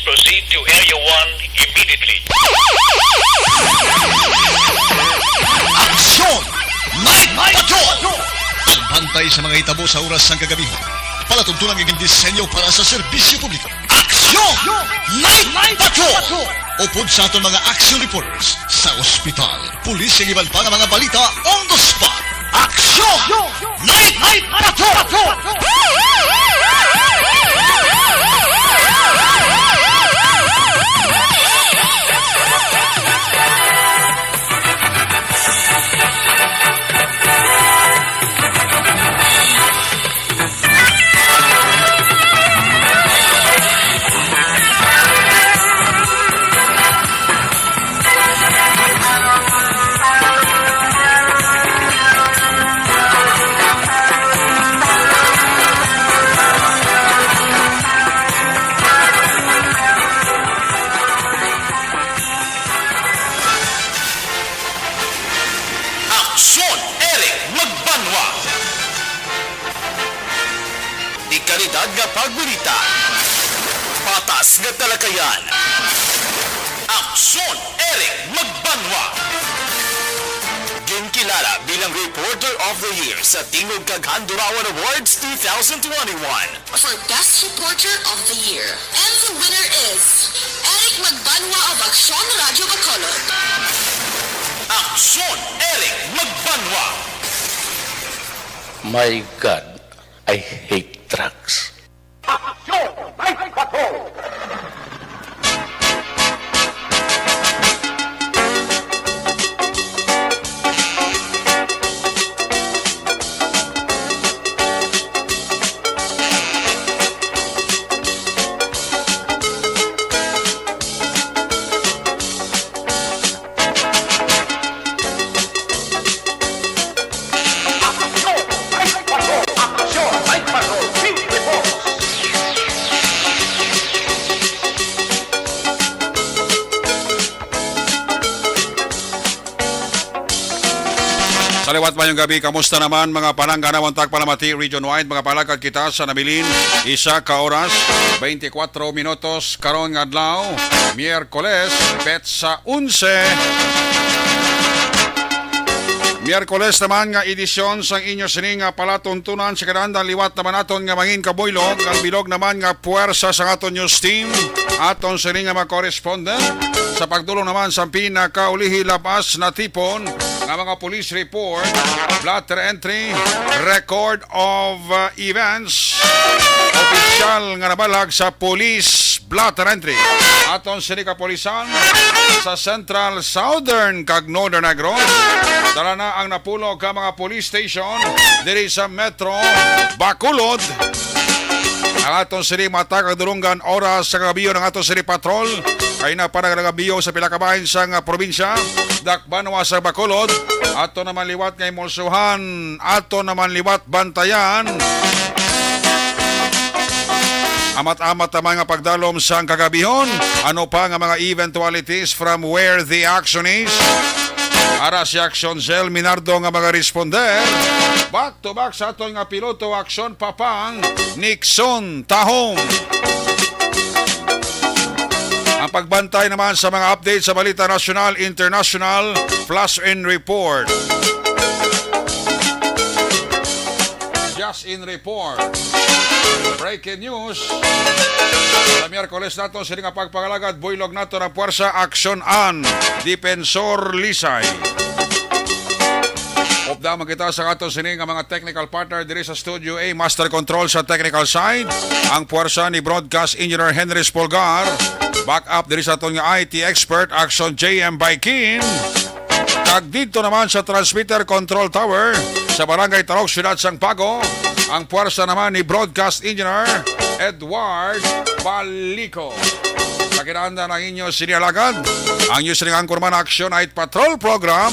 proceed to Area 1 immediately. Aksyon! Night Patrol! Pagbantay sa mga hitabo sa oras ng kagabihan. Palatuntunan ng disenyo para sa serbisyo publiko. Aksyon! Night Patrol! Upod sa aton mga action reporters sa ospital, pulis ang iban pa ng mga balita on the spot. Aksyon! Night Patrol! Aksyon! Eric Magbanwa! Di kalidad nga pagbalita. Patas nga talakayan. Aksyon! Eric Magbanwa! Ginkilala bilang Reporter of the Year sa Tingog kag Handurawan Awards 2021. For Best Reporter of the Year. And the winner is Eric Magbanwa of Aksyon Radio Bacolod. Aksyon! Eric Magbanwa! My God, I hate drugs. Saliwat mayong gabi, kamusta naman mga panangganawang tagpalamati region-wide, mga palakad kita sa nabilin, isa ka oras, 24 minutos, karon nga adlaw, Miyerkules, petsa 11. Miyerkules naman nga edisyon sang inyo sining nga palatuntunan sa kadandang liwat naman aton nga mangin kabuylog, ang bilog naman nga puwersa sa aton news team, aton sining nga mga correspondent, sa pagdulong naman sa pinakaulihi labas na tipon, nga mga police report, blotter entry, record of events, opisyal nga nabalag sa police blotter entry. Aton sini kapolisan sa Central, Southern kag Northern Negros. Dala na ang napulog ka mga police station diri sa Metro Bacolod. Ang aton sini matag dulungan oras sa kagabiyo ng aton sini patrol kay na para kagabiyo sa pilakabahin sa probinsya Dakbanwa sa Bacolod. Ato naman liwat ngay Molsuhan, ato naman liwat Bantayan. Amat-amat ang mga pagdalom sa kagabihon. Ano pa nga mga eventualities from where the action is? Ara si Action Cell Minardo nga mga responder. Back to back sa aton nga piloto action papang Nixon Tahong. Ang pagbantay naman sa mga update sa balita national, international, flash in report. Just in report. Breaking news. Sa Miyerkules nato sila nga pagpangalagad, buylog nato ng puwersa Action An, Dipensor Lisay. Updaman kita sa ato sini nga mga technical partner diri sa Studio A, Master Control sa technical side. Ang puwersa ni Broadcast Engineer Henry Spolgar. Backup diri sa aton nga IT expert Action JM Baikin. Kag dito naman sa Transmitter Control Tower sa Barangay Tarok, Siyudad Sangpago, ang puwersa naman ni Broadcast Engineer Edward Balico. Pakinanda ng inyo sinialagad ang news ring Anchorman Action Night Patrol Program.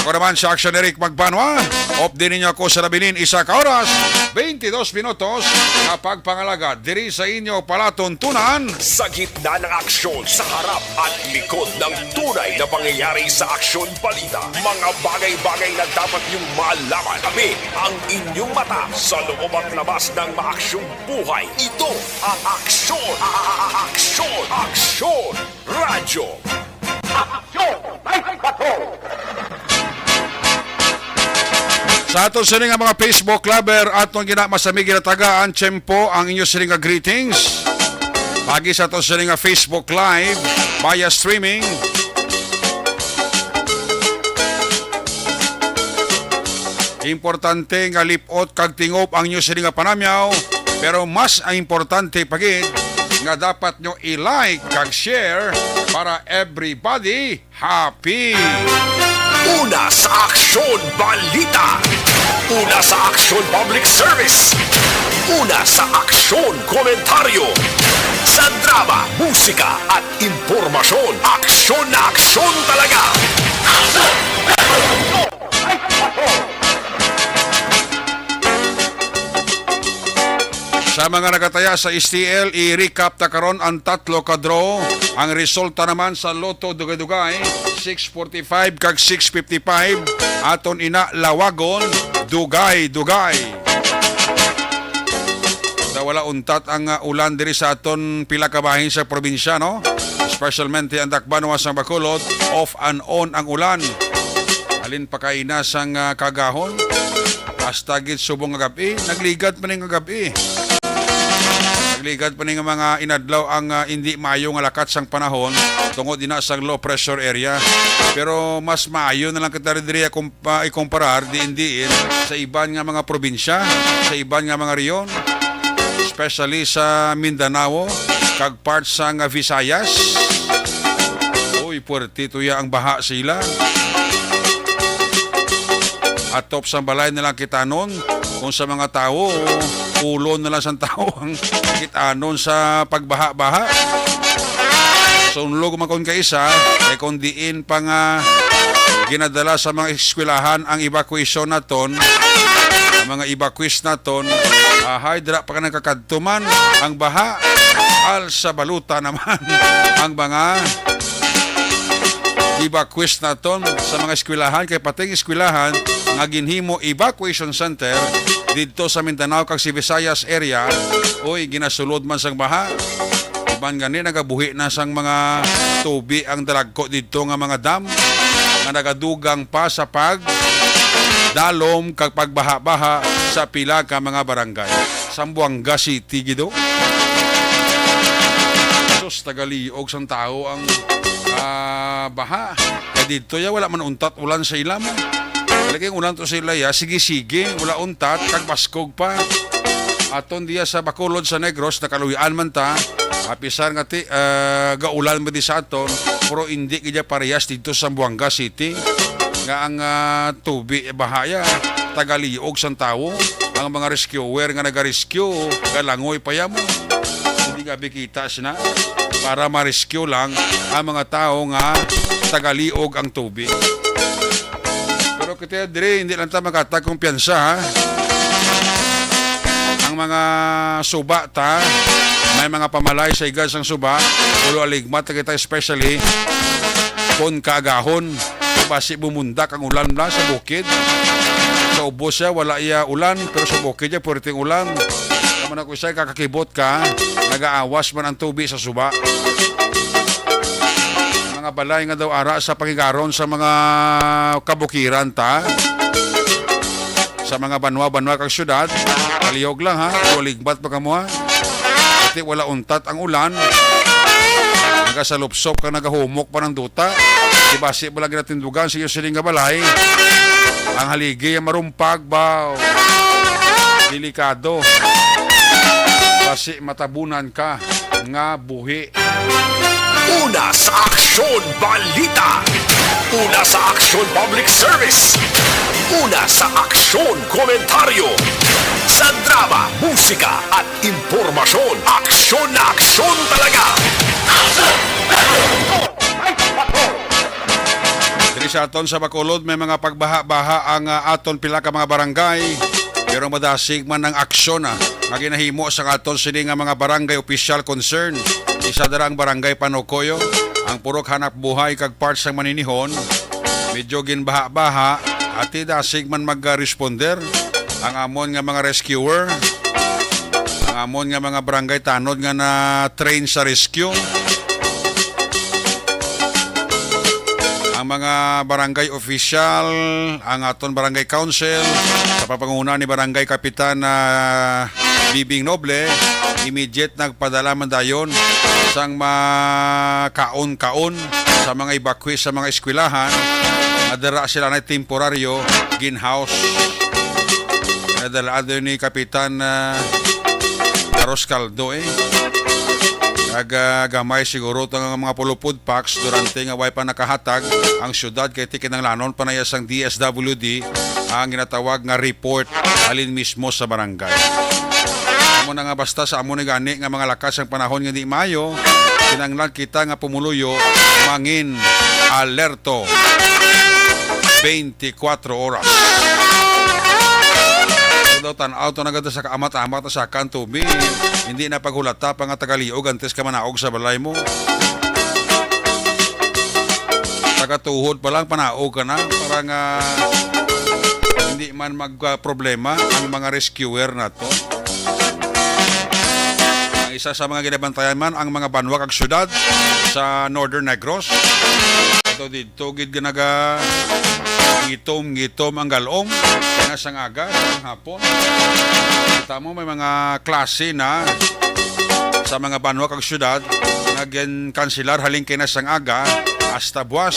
Ako naman si Action Eric Magbanwa. Off din ninyo ako sa Labilin, 1 ka oras, 22 minutos, kapag pangalaga, diri sa inyo palatuntunan. Sa gitna ng aksyon, sa harap at likod ng tunay na pangyayari sa aksyon balita. Mga bagay-bagay na dapat niyong malaman. Kami ang inyong mata sa loob at labas ng maaksyong buhay. Ito ang Aksyon! Aksyon! Aksyon! Radyo! Sa aton sining nga mga Facebook lover at nung ginamasamig ginatagaan, tiyempo ang inyo sining nga greetings. Pagi sa aton sining nga Facebook Live via streaming. Importante nga lipot kag tingop ang inyo sining nga panamyaw, pero mas ang importante pagid nga dapat nyo i-like kag share para everybody happy. Una sa Aksyon Balita. Una sa Aksyon Public Service. Una sa Aksyon Komentaryo. Sa drama, musika at impormasyon. Aksyon na aksyon talaga. Sa mga nagataya sa STL, i-recap ta karon ang 3 ka draw. Ang resulta naman sa Lotto Dugay-Dugay, 645 kag 655. Aton ina lawagon, Dugay-Dugay. Wala untat ang ulan diri sa aton pila ka bahin sa probinsya, no? Especialmente ang Dakbanwa sa Bacolod, off and on ang ulan. Alin pa kainas ang kagahon? Hasta git subong nga gabi, nagligat pa ning nga gabi. Nagligat pa ning mga inadlaw ang hindi maayo nga lakat sang panahon tungod ina sang low pressure area. Pero mas maayo na lang kita diri ikumparar diin sa iban nga mga probinsya, sa iban nga mga reyon, especially sa Mindanao kag parts sang Visayas. Uy, puwerte tuya ang baha sila. Atop sa balay na lang kitanon kung sa mga tao, ulo na lang sa tao ang kitanon sa pagbaha-baha. So, unlog man kung kaisa, eh kung diin pa nga ginadala sa mga eskwelahan ang evacuation naton, ang mga evacuees naton, hydra pa ka nagkakadtuman ang baha, al sa baluta naman ang mga evacuees naton sa mga eskwelahan, kay pating eskwelahan nga ginhimo evacuation center dito sa Mindanao kag si Visayas area. Oy, ginasulod man sang baha. Iban gani nagabuhi na sang mga tubi ang dalagko dito nga mga dam nga nagadugang pa sa dalom kag pagbaha-baha sa pila ka mga barangay. Sambuanga City gido. Sus tagaliog sang tao ang baha. Kaya dito ya wala man untat ulan sa ilam. Talagang ulan to sila ya, sige-sige, wala untat, kag baskog pa. Aton diya sa Bacolod sa Negros, nakaluyan man ta, apisar nga ti, gaulan mo di sa aton, pero hindi kaya parehas dito sa Buanga City. Nga ang tubi, bahaya, tagaliog sang tao, ang mga rescuer nga nag-rescue, galangoy pa yamo. Hindi nga bikita sina, para ma-rescue lang ang mga tao nga tagaliog ang tubi. Pero kita dire hindi lang ta makatag kumpiyansa, ha. Ang mga suba ta, may mga pamalay sa igas ang suba, ulo aligmat kita especially kon kaagahon, basi bumundak ang ulan na sa bukid. Sa ubos siya wala iya ulan, pero sa bukid niya puwerteng ulan. Naman ako siya kakakibot ka, nag-aawas man ang tubi sa suba. Mga balay nga daw ara sa pangigaron sa mga kabukiran ta, sa mga banwa-banwa kang syudad, kaliyog lang ha, waligbat pa kamo ha. Kasi wala untat ang ulan, nagasalupsop ka nagahumok pa ng duta, ibasi mo lang ginatindugan sa iyo siling nga balay, ang haligi ang marumpag ba, delikado, kasi matabunan ka nga buhi. Una sa Aksyon Balita. Una sa Aksyon Public Service. Una sa Aksyon Komentaryo. Sa drama, musika at impormasyon. Aksyon na aksyon talaga. Diri sa aton sa Bacolod may mga pagbaha-baha ang aton pila ka mga barangay. Pero madasig man ng aksyon nga ginahimo sa aton sini nga mga barangay official concern. Isa dara ang barangay Panocoyo, ang purok hanap buhay kag parts sang maninihon. Medyo ginbaha-baha at dasig man mag-responder ang amon nga mga rescuer. Ang amon nga mga barangay tanod nga na train sa rescue. Ang mga barangay official, ang aton barangay council, sa papanguna ni barangay kapitan na Bibing Noble, immediate nagpadala man dayon sang makaon-kaon sa mga evacuee sa mga eskwelahan. Nadara sila na temporaryo ginhouse. Nadala ni kapitan Carlos Caldo gamay siguro ang mga pulupod packs durante nga way pa nakahatag ang syudad kay tikin ng lanon panayas ang DSWD ang ginatawag nga report alin mismo sa barangay. Amo na nga basta sa amo ni gani nga mga lakas ang panahon nga di mayo, kinanglan kita nga pumuluyo mangin alerto 24 oras. Daw tan-aw to nagada sa kaamat-amat sa kan tubig. Hindi na paghulata pa nga tagaliog antes ka manaog sa balay mo. Tagatuhod pa lang panaog ka na para nga hindi man magproblema ang mga rescuer na to. Ang isa sa mga ginabantayan man ang mga banwa kag syudad sa Northern Negros. Ito dito gid ginaga gitom ang galom nga sang aga sang hapon. Kita mo may mga klase na sa mga banwa kag syudad nga kanselar halingkay na sang aga hasta buwas.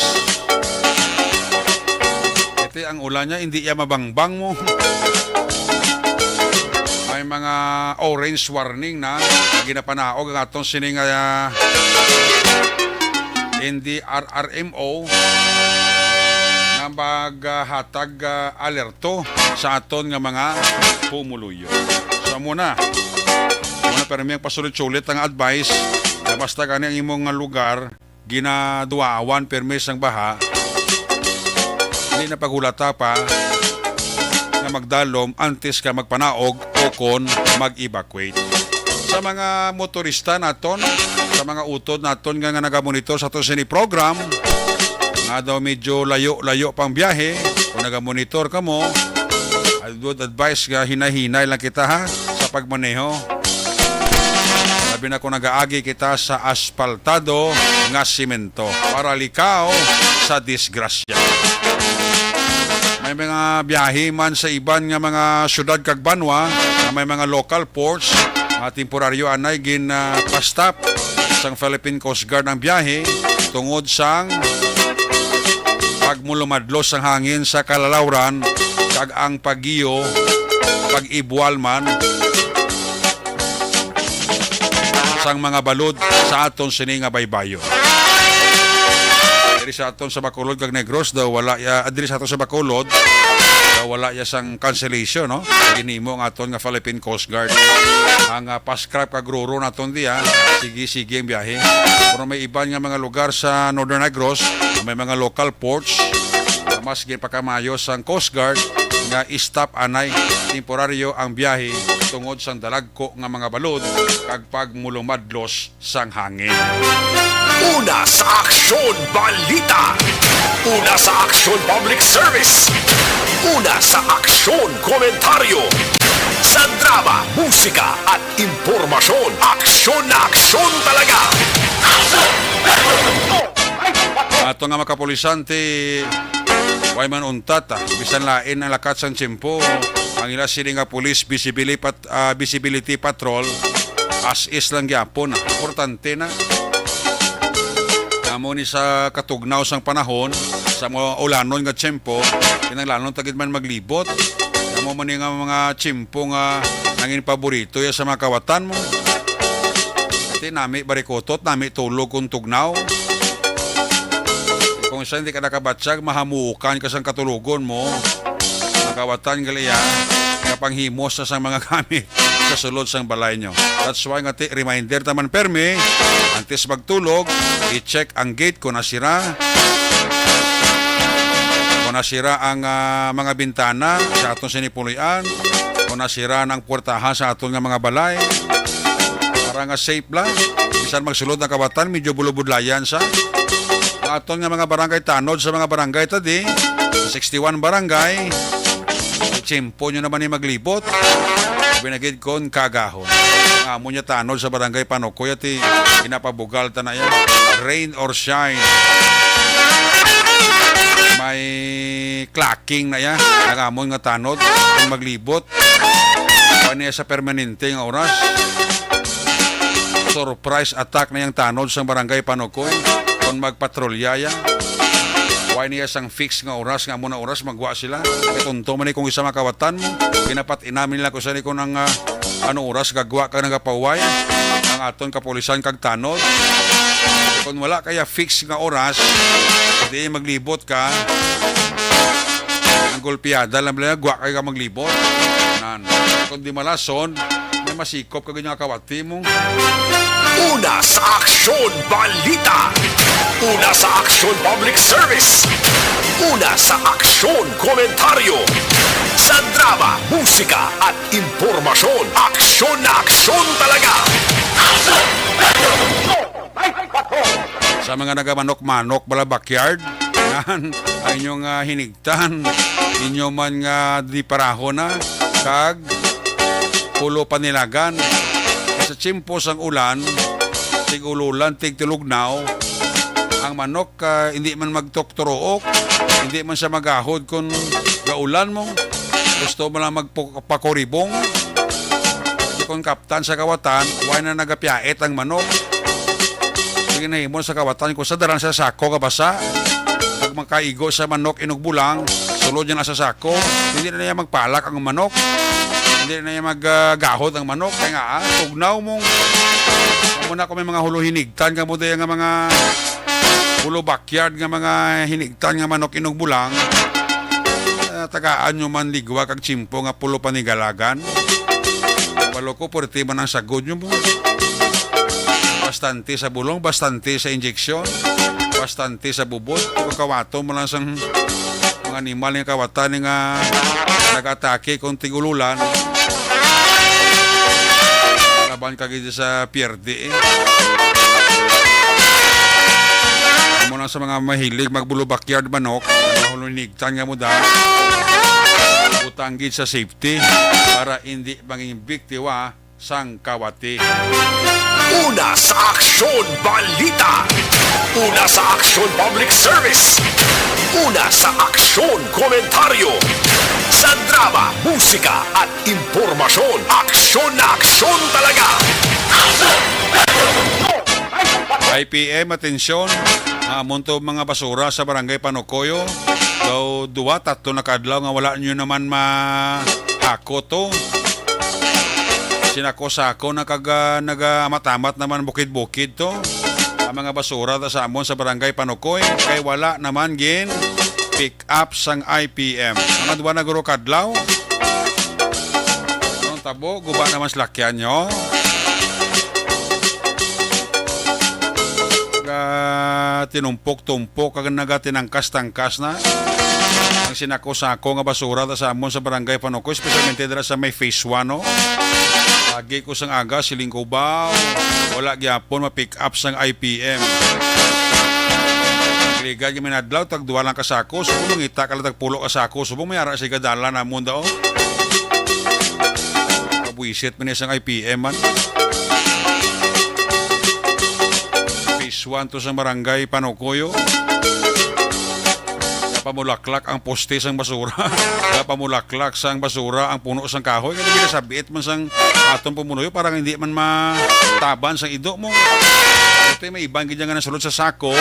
Ito ang ulan niya hindi iya mabangbang mo. May mga orange warning na ginapanaog ang atong sining NDRRMO nga maghatag alerto sa aton nga mga pumuluyo. So muna pero may pasulit-sulit ang advice na basta kani ang imong lugar ginaduawan permis ang baha, hindi na paghulata pa na magdalom antes ka magpanaog o kon mag-evacuate. Sa mga motorista naton, sa mga utod naton nga nagamonitor sa aton sini program, nga daw medyo layo pang biyahe, kung nagamonitor ka mo, I would advise nga hinahinay lang kita sa pagmaneho. Sabi na kung nagaagi kita sa asfaltado nga simento para likaw sa disgrasya. May mga biyahe man sa iban nga mga syudad kag banwa na may mga local ports temporaryo anay pastap sang Philippine Coast Guard ang biyahe tungod sang pagmulumadlos ang hangin sa kalalawran kag ang pagiyo pag-ibwal man sang mga balod sa aton sini nga baybayo. Diri sa aton sa Bacolod kag Negros daw wala diri sa aton sa Bacolod daw wala ya sang cancellation no. Ginimo ang aton nga Philippine Coast Guard. Ang paskrap kag ruro naton diya sige ang biyahe. Pero may iban nga mga lugar sa Northern Negros may mga local ports mas gipakamayo sang Coast Guard nga stop anay temporaryo ang biyahe tungod sang dalagko nga mga balod kag pagmulumadlos sang hangin. Una sa aksyon balita. Una sa aksyon public service. Una sa aksyon komentaryo. Sa drama, musika at impormasyon. Aksyon na aksyon talaga. Ato nga makapulisante Wayman untat bisan lain ang lakat sang tiyempo ang ila sini nga police visibility patrol as is lang gyapon. Importante na amo ni sa katugnaw sang panahon sa mga ulanon nga tiyempo kinahanglan tagid man maglibot amo man nga mga tiyempo nga nangin paborito ya sa mga kawatan mo. Iti nami barikotot nami tulog kung tugnaw. Kung saan hindi ka nakabatsag, mahamukan ka sa katulugon mo. Nakawatan gali kapanghimos na sa mga gamit sa sulod sang balay nyo. That's why nga reminder taman permi, antes magtulog, i-check ang gate kung nasira. Kung nasira ang mga bintana sa atong sinipulian, kung nasira ng puwertahan sa atong nga mga balay, para nga safe lang. Bisan magsulod ng kabatan, medyo bulubudlayan sa aton nga mga barangay tanod sa mga barangay tadi, 61 barangay, tsimpo nyo naman ni maglibot, binagid kon kagahon. Amo niya tanod sa barangay Panukoy at inapabugal ta na yan, rain or shine. May clacking na yan, nangamon nga tanod, kung maglibot, paniya sa permanente nga oras. Surprise attack na yung tanod sa barangay Panukoy. Kung magpatrolya yan, why niya sang fix nga oras, nga muna oras, magwa sila. Itunto man kung isa makawatan mo, pinapat inamin nila kung saan ko ng ano oras, gagwa ka nagapaway, ang aton kapulisan kag tanod. Kung wala kaya fix nga oras, hindi maglibot ka, ang golpiada, alam nila, gwa kayo ka maglibot. Kung di malason, may masikop ka ganyan kawati mo. Una sa Aksyon Balita. Una sa Aksyon Public Service. Una sa Aksyon Komentaryo. Sa drama, musika at impormasyon. Aksyon na aksyon talaga. Sa mga nagamanok-manok bala backyard, yan, ang inyong hinigtan, inyo man nga di paraho na, kag pulo panilagan. Sa tsimpos ang ulan, tig-ululan, tig-tulugnaw, ang manok hindi man magtokturook, hindi man siya magahod kung gaulan mo, gusto mo lang magpakoribong, kung kaptan sa kawatan, why na nagapyait ang manok, sige na himon sa kawatan, kung sa daran sa sako kabasa, pag makaigo sa manok inugbulang, sulod niya na sa sako, hindi na niya magpalak ang manok, hindi na niya maggahod ang manok, kaya nga, tugnaw mong, muna kung may mga hulo hinigtan nga mo daya nga mga hulo backyard nga mga hinigtan nga manok inugbulang, tagaan nyo man ligwa kag tsimpo nga pulo panigalagan. Walo ko, purti man ang sagod nyo mo. Bastante sa bulong, bastante sa injeksyon, bastante sa bubot. Kung kawato mo lang sang mga animal nga kawatan nga nag-atake kung tigululan, laban kagid sa pierde eh. Amo na sa mga mahilig magbulo backyard manok, hulunigtan nga mo da, utanggid sa safety para hindi maging biktiwa sang kawati. Una sa Aksyon Balita. Una sa Aksyon Public Service. Una sa Aksyon Komentaryo. Sa drama, musika at impormasyon. Aksyon na aksyon talaga. IPM, atensyon, monto mga basura sa barangay Panukoyo. Daw 2-3 na kadlaw nga wala nyo naman mahako to. Sinako-sako na nagamatamat naman bukid-bukid to. Ang mga basura sa amon sa barangay Panukoy kay wala naman gin pick up sang IPM. Mga 2 na guro kadlaw. Anong tabo, guba naman slakyan nyo. Tinumpok-tumpok kag nagatinangkas-tangkas na ang sinako-sako nga basura sa amon sa barangay Panukoy, especialmente dira sa may phase 1 no. Lagi ko sang aga siling kubaw, wala gyapon ma-pick up sang IPM. Liga gyud minadlaw tag 2 lang kasako, subong ngita ka tag pulo kasako, subong may ara sa gadala na mo daw. Kabuisit man sang IPM man. Phase 1 to sa barangay Panukoyo. Pamulaklak ang poste sang basura. Pamulaklak sang basura ang puno sang kahoy. Kaya ginasabit man sang atong pumunuyo parang hindi man mataban sang ido mo. Ito may ibang ganyan nga nasulod sa sako.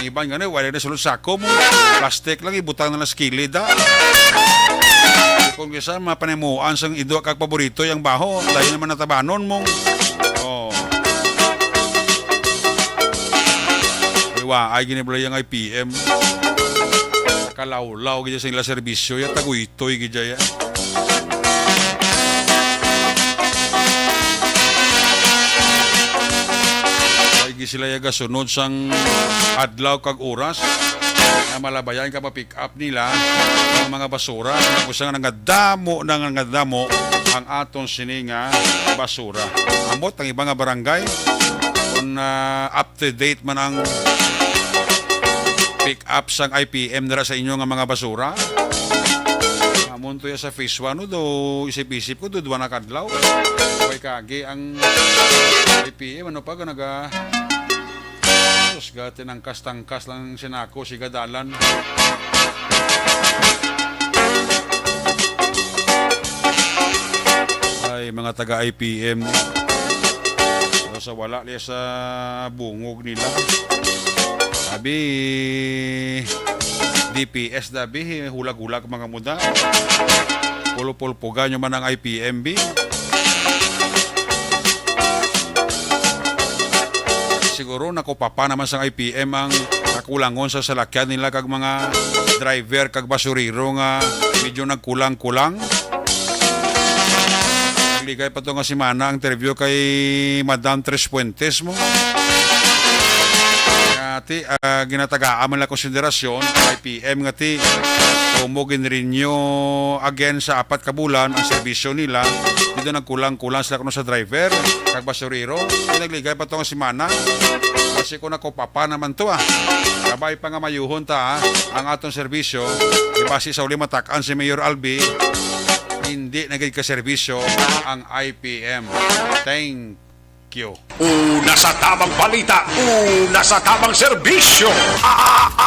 Ang ibang ganyan, wala na sulod sa sako mo. Plastic lang, ibutang na lang skilid ha. Kung kisa mapanimuan sang ido kag paborito yung baho, dahil naman natabanon mo. Oh. Ay ginibla yung IPM. Kalawlaw gaya sa ila serbisyo ya taguytoy gaya ya. Ay sila ya gasunod sang adlaw kag oras. na malabayan ka pa-pick up nila ang mga basura. Kung saan nangadamo ang aton sininga basura. Amot ang ibang nga barangay kung up to date man ang pick up sang IPM nila sa inyo nga mga basura. Amon to ya sa phase 1 do isip-isip ko do duwa na kadlaw. Kay kagi ang IPM ano pa naga gatin ang kastangkas lang sinako si Gadalan. Ay mga taga IPM sa wala liya sa bungog nila. Sabi DPS dabi hulag-hulag mga muda. Pulpulpugan nyo man ang IPMB. Siguro nakupapa naman sa IPM ang nakulangon sa salakyan nila kag mga driver kag basuriro nga medyo nagkulang-kulang. Nagligay pa to nga si Mana ang interview kay Madam Tres Puentes mo. Ngati ginatagaan man la konsiderasyon IPM ngati tumugin rin nyo again sa 4 ka bulan ang serbisyo nila. Dito nagkulang-kulang sila kuno sa driver kag basuriro. Nagligay pa to nga si Mana. Kasi kung nakupapa naman to Kabay pa nga mayuhon ta ang atong serbisyo. Ibasi sa uli matakaan si Mayor Albi. Hindi nagiging kaserbisyo ang IPM. Thank you. Una sa tamang balita, una sa tamang serbisyo.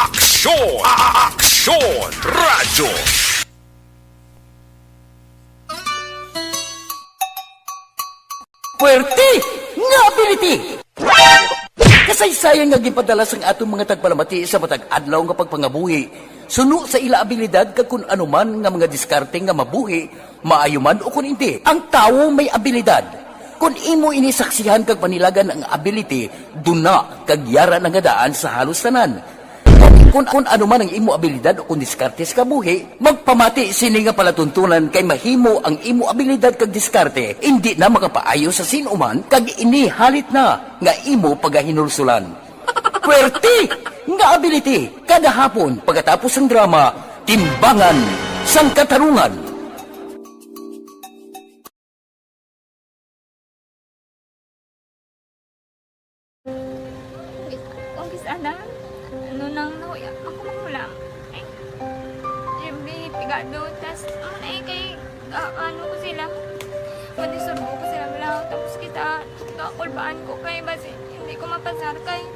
Aksyon! Aksyon! Radyo! Puwerte nga ability! Kasaysayan nga gipadala sang atong mga tagpalamati sa matag adlaw nga pagpangabuhi. Suno sa ila abilidad kag kun anuman nga mga diskarte nga mabuhi, maayo man o kun hindi. Ang tawo may abilidad. Kung imo inisaksihan kag panilagan ang ability, duna kag yara nga daan sa halos tanan. Kung ano man ang imo abilidad o kung diskarte sa kabuhi, magpamati sini nga palatuntunan kay mahimo ang imo abilidad kag diskarte, hindi na makapaayo sa sinuman kag inihalit na nga imo pagahinulsulan. Puwerte nga ability kada hapon pagkatapos ng drama, Timbangan sang Katarungan. Sana, ano nang nahuya ako magulang. Ay, Jimmy, pigado, tas, kay, ano ko sila, madisurbo ko sila lang, tapos kita, kakulbaan ko kay, basi, hindi ko mapasar kay.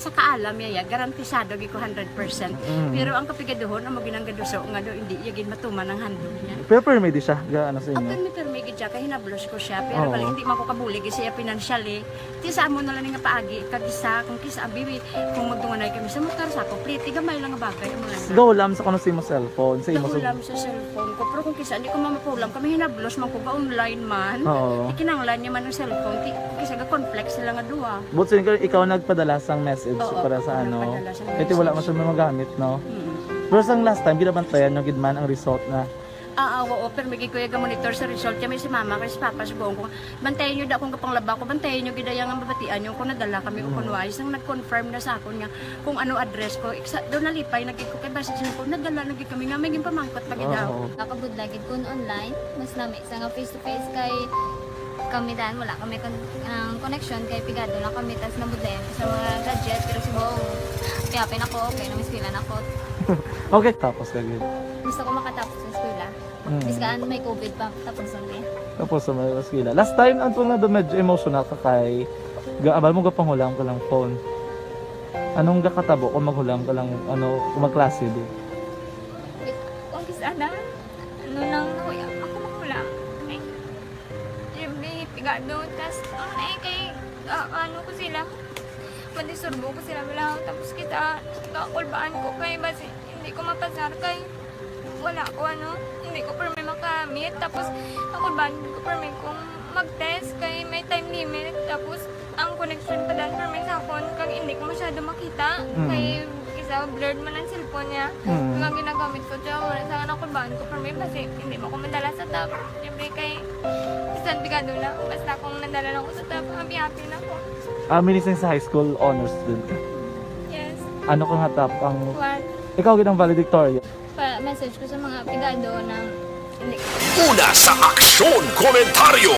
Sa kaalam yaya, garantisado gi ko 100%. Pero ang kapigaduhon, ang maginanggaduso, nga do, hindi yagin matuman ang handog niya. Pero permedi siya, gaano sa inyo? Ang permedi siya, kaya hinablos ko siya. Pero bali, hindi man ko kabulig siya financially. Tisa mo na lang nga paagi, kagisa, kung kisa ang bibi, kung magdunganay kami sa motor sa ko, plate, gamay lang nga bagay. Gawlam sa kano sa imo cellphone? Gawlam sa cellphone ko. Pero kung kisa, hindi ko mamapulam, kami hinablos man ko ba online man. Ikinanglan niya man ang cellphone, kisa ga complex sila nga duwa. But so, ikaw nagpadala sang message para sa ano? Kasi wala man siya magamit, no? Pero sa last time, binabantayan nyo gidman ang result na Oo, pero may kuya ga monitor sa result kami si mama kasi papa si buong ko. Bantayan niyo da kung kapang laba ko, bantayan niyo gidayang ang babatian yung kung nadala kami kung kunwais ang nag-confirm na sa akon nga kung ano address ko. Doon nalipay nagig ko kay basta ko nadala nagig kami nga may pamangkot pag daw. Nakabudlagid kun online, mas lami sa nga face to face kay kami dahil wala kami connection kay pigado na kami tas nabudlayan sa mga gadget pero si buong kayapin ako okay na miskilan ako. Okay, tapos ganyan. Gusto ko makatapos sa eskwela. Biskaan may COVID pa tapos na. Tapos sa mga eskwela. Last time, ang na doon medyo emotional ka kay abal mo gapanghulam ka lang phone. Anong gakatabo kung maghulam ka lang, kung magklase di? Kung sana, nang nahuya ako mahulam. Siyempre, pigado, tas kay ano ko sila. Madisurbo ko sila bilang tapos kita kakulbaan ko kay basi hindi ko mapasar kay wala ko hindi ko permi makamit tapos kakulbaan ko permi kung mag-test kay may time limit tapos ang connection pa dan permi sa phone kag hindi ko masyado makita kay isa blurred man ang cellphone niya mga ginagamit ko siya wala sa kakulbaan ko permi basi hindi mo ko madala sa tab siyempre kay isang bigado na basta kung nadala lang ko sa tab happy na ako. Minising sa high school honors student ka. Yes. Ano kang hatap ang... What? Ikaw ginang valedictorian. Message ko sa mga pigado na hindi. Una sa aksyon, komentaryo.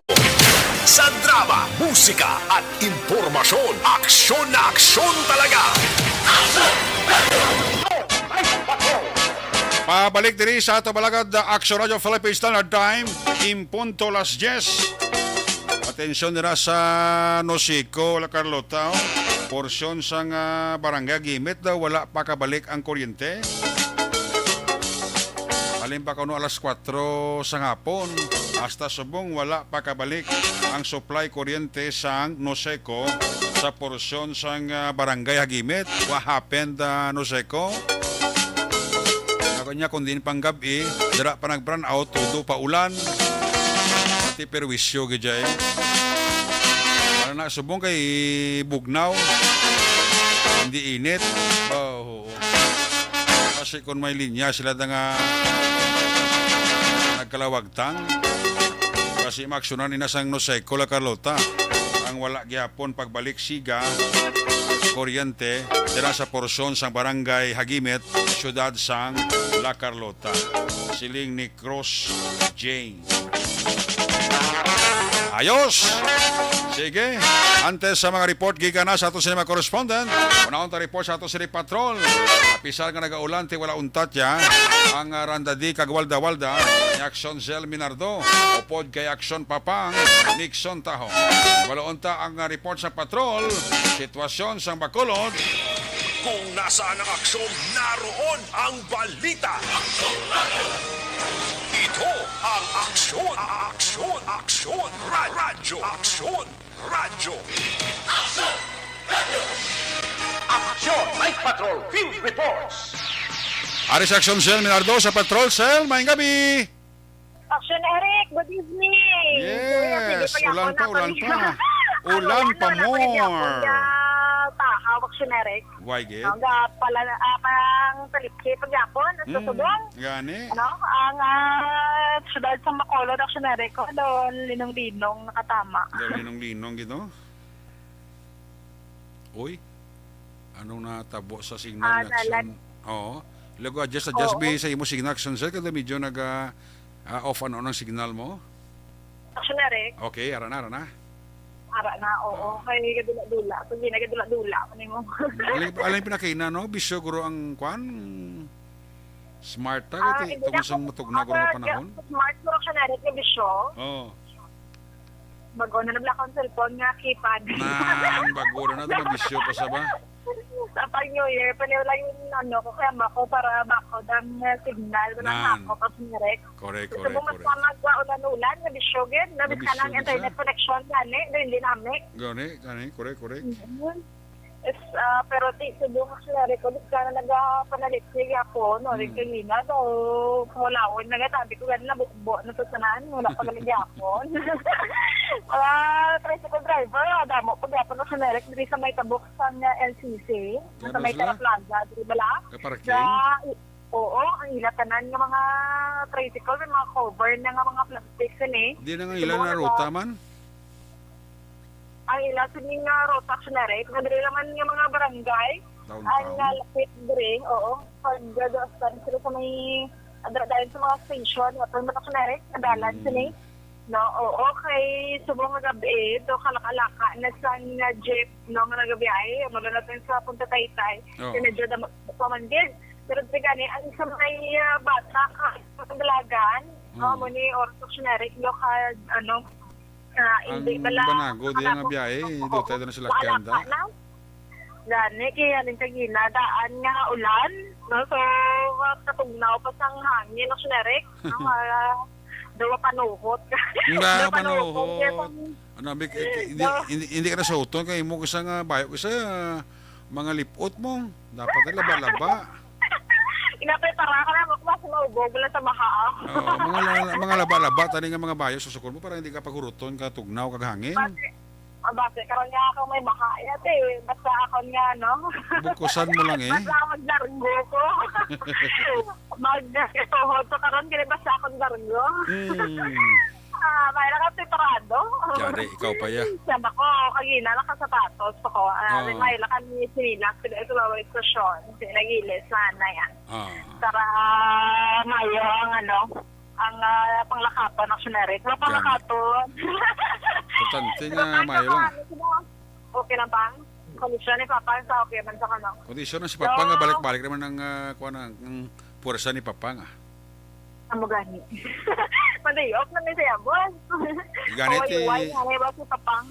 Sa drama, musika at impormasyon. Aksyon na aksyon talaga. Pabalik diri sa ato balagad Action Radio Philippine Standard Time impunto las 10. Atensyon nila sa Nosico, La Carlota. Porsyon sa barangay Gimit daw wala pa kabalik ang kuryente. Alin pa kuno alas 4 sa hapon. Hasta subong wala pa kabalik ang supply kuryente sa Noseco sa porsyon sa barangay Hagimit. What happened Noseco? Ako niya kung din pang gabi, dira pa nag-brand out, tudo pa ulan. Pati perwisyo gijay. Para na subong kay bugnaw. Hindi init. Oh. Kasi kung may linya sila nga nagkalawagtang. Kasi maksyonan ni nasang Noseco La Carlota. Ang wala gyapon pagbalik siga kuryente dira sa porsyon sa barangay Hagimit, syudad sang La Carlota. Siling ni Cross Jane. Ayos! Sige, antes sa mga report giga na sa ato sinema correspondent. Unaon ta report sa ato sini patrol. Apisar nga nagaulan ti wala untat ya. Ang randadi kag walda-walda ni Action Zel Minardo upod kay Action Papang Nixon Taho. Wala unta ang report sa patrol. Sitwasyon sa Bacolod. Kung nasaan ang aksyon, naroon ang balita. Ito ang aksyon, radyo, Aksyon, Night Patrol Field Reports. Aris Action Zel Minardo sa patrol. Sel, maing gabi. Action Eric, good evening. Yes, ulan pa. Ulan pa more. Action Eric. Why, Gid? Ang pala pang talipsi pagyapon at susubong. Gani. Ang syudad sa Bacolod, Action Eric, doon linong-linong nakatama. Doon linong-linong gito. Uy, anong natabo sa signal action? Oo. Lago adjust be sa imo signal action sir kada medyo off ng signal mo. Action Eric. Okay, ara na. Ara na, oo. Kay gadula-dula. Pag di na gadula-dula, mo. Alin pinakaina, no? Bisyo guro ang kwan? Smart ta, kati. Ito masang matugna guro na panahon. Smart guro Action Eric, yung bisyo. Oo. Bago na nabla akong cellphone nga, keypad. Bago na ito, bisyo pa sa ba? Sa pag New Year, paniwala yung ko kaya bako para bako ang signal ko ng ako kasi nirek. Correct. Gusto mo mas ulan na bisyogin, nabis ka ng internet connection gani, hindi namin. Gani, correct. Pero subong ko siya record ka na nagpanalit siya po, no, rin kanina, so kumulawin na tabi ko gano'n na bukbo na tusanan, wala pa galing yapon. Tricycle driver, damo pag yapon ko siya record, diri sa may tabok sa LCC, sa may Plaza, diri bala. Kaparking? Oo, ang ilatanan ng mga tricycle, may mga cover na nga mga plastics eh. Di na nga ilan na ruta man. Ang ilatanan nga rota actionary, madali naman ng mga barangay, ang Downtown. lapit dire, oo. Pag gagawin sila sa may, dahil sa mga station, at mga actionary, nadalan sila No, oo, kay subong nga gabi, do kalakalaka na sa nga jeep no nga nagabi ay mula natin sa Punta Taytay. Oh. Medyo da pamangkin. Pero tigani ang isang may bata ka dalagan, no mo ni orthodoxy lo ka ano Ang hindi bala banago di nga biyahe, do tayo na sila kanda. Gani kaya rin kagina daan nga ulan, no so katugnaw pa sang hangin no sinerik, no dawa panuhot. Nga panuhot. Ano, hindi ka na sauton kay mo kasi nga bayo kasi mga lipot mo. Dapat na laba-laba. Inapetara ka na mo kasi maubog lang sa maha. Mga laba-laba tani nga mga bayo susukol mo para hindi ka paghuruton ka tugnaw kag hangin. Basta karon nga ako may maha yate, basta ako nga no. Bukusan mo lang eh. Basta magdargo ko. Magdahod to karon kini basta ako dargo. May nakapitrado. Yari, ikaw pa ya. Sama ko, kagina nakasapatos pa ko. May lakan ni Sinilak, sila ito bawa istasyon. Sinagilis, sana yan. Para mayo ang ano, ang panglakapan ng suneret. Wala panglakaton. Importante nga mayo lang. Okay lang pang? Kondisyon ni Papa sa okay man sa kanang. Kondisyon na si Papa nga balik-balik naman ng ng puwersa ni Papa nga. Amo gani. Padayok na ni siya, boss. Ganit eh. Ay, ba si Papang?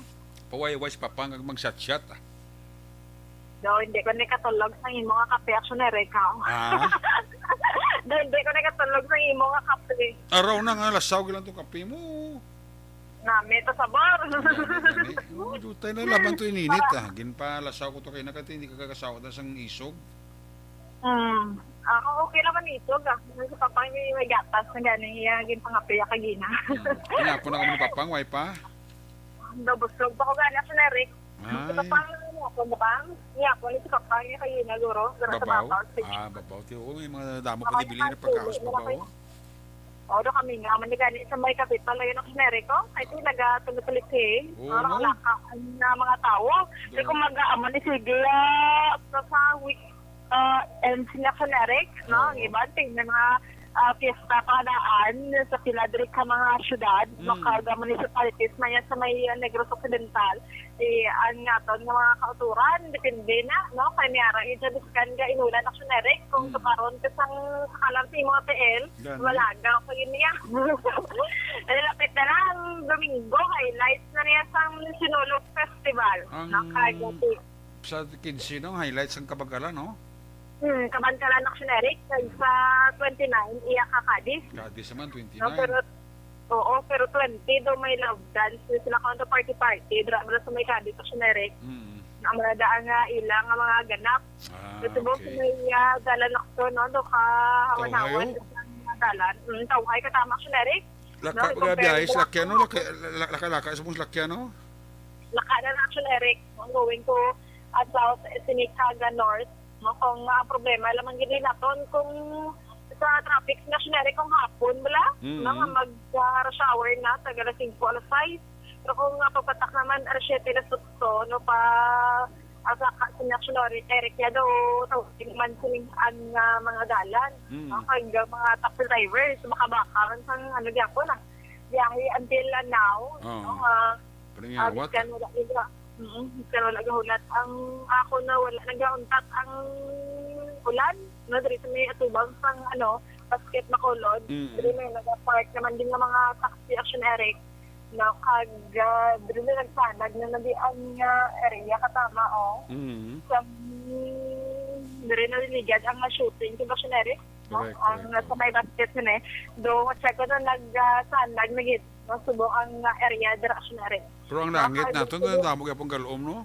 Paway-way si Papa nga mag-shot-shot. Do, hindi ko na katulog sa imong nga kape aksyonere ka. Do, hindi ko na katulog sa imong nga kape. Araw na nga, lasaw gilang itong kape mo. Nami ito sa bar. Dutay na laban to ininit Ginpa lasaw ko to kayo nakati, hindi ka kakasawa na sang isog. Ako okay naman ito. Si Papang may gatas na gano'n. Iyagin pangapi kagina. Hinapo na kami ni Papang, way pa? Busog pa ko gano'n sa Nerik. Si Papang ako bukang. Iyapo ni si Papang yung kagina guro. Babaw? Babaw. Oo, may mga damo pa dibili na pagkaos babaw. O, do kami nga. Manigani sa may kapital na yun ang Nerik ko. Kahit yung nag-tulitulik eh. Nakalaka na mga tao. Kasi kung mag-aaman ni sige sa week and sinakanarek, no? Iba, tingnan mga fiesta padaan sa Piladric ka mga syudad, makaga municipalities na yan sa may Negros Occidental. Ang nga to, ng mga kauturan, depende na, no? Kaya niyara, idadiskan ka inulan na syunarek, kung tukaroon ka sang sakalang sa mga TL, malaga ko yun niya. Lapit na lang, Domingo, highlights na niya sa Sinulog Festival. Nakagati. Sa 15, no? Highlights ang kabagalan, no? Kabantalan Actioneric sa 29 iya ka Cadiz. Cadiz naman 29. No, pero 20 do may love dance sila kanto party dra sa may Cadiz Actioneric. Na daan nga ilang nga mga ganap. Ito mo may dalan nakto no do ka hawanawan sa dalan. Tawhay ka tama Actioneric. Laka biyahe sa Lakiano, laka sa mong Lakiano. Laka na Actioneric going to South Sinicaga North. Kung problema lamang gini naton kung sa traffic nationary kung hapon bala nga mag-rush hour na taga 5 alas 6 pero kung pagpatak naman alas 7 na sutso no pa asa ka sa nationary direct ya do tawagin man siling ang mga dalan hanggang mga taxi drivers makabakaran sang ano gyapon na biyahe until now pero nagahulat ang ako na wala nagauntat ang ulan no diri sa may atubang sang basket na kulod diri may nagapark naman din ng mga taxi actionary na diri na nagsanag na nabi ang area katama sa diri na niligad ang shooting sa actionary ang sa may basket na do check ko na nagsanag nagit subong ang area diri actionary. Pero ang langit nato na damo gyapon galom no.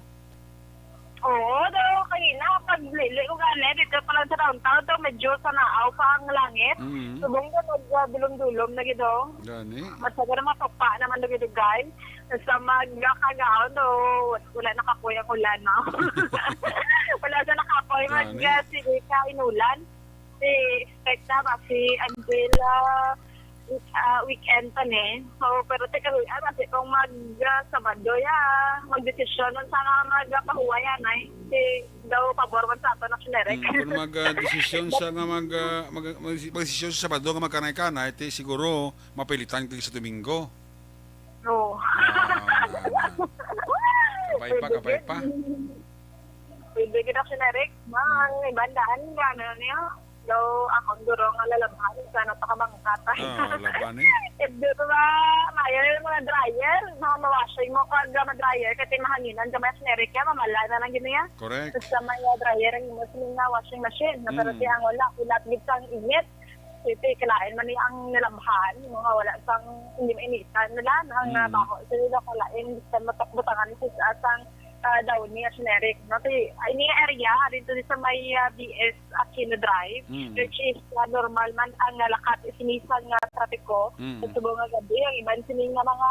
Oo, daw kanina paglili ko gani dito pa lang sa downtown to medyo sa naaw pa ang langit. Subong ko nagdulom-dulom na gido. Gani. Masaga na mapapa naman na gido guys. Sa magkakagaw do wala nakapoy ang ulan no. Wala sa nakapoy sige ka inulan. si expect na ba si Angela weekend pa ni. So, pero teka, kasi kung Sabado mag-desisyon nun sana magpahuwa yan ay. Si daw pabor man sa ato na sinerek. Kung mag-desisyon sa nga mag-desisyon sa Sabado nga magkanay-kanay, siguro mapilitan kayo sa Domingo. No. Kapay pa. Pwede kita sinerek. Mang ibandaan gano'n niya. Daw akong guro nga lalabhan sana pa kamangkatay. Laban eh. Dito ba, mayer mga dryer, mga mawashing mo kag ma-dryer kasi mahanginan ka may sinerik ya, mamala na lang gino ya. Correct. Tapos sa may dryer ang mo na washing machine, na pero tiyang wala, kulat gid sang init. Kasi kailangan man ang nilabhan, mga wala sang hindi mainitan nila, ang baho. So nila kailangan sa matakbutangan sa asang daw niya generic. Kasi ini area dito sa may BS Aquino Drive, which is normal man ang lakat isinisan nga trapiko sa subong nga gabi. Ang iban sining nga mga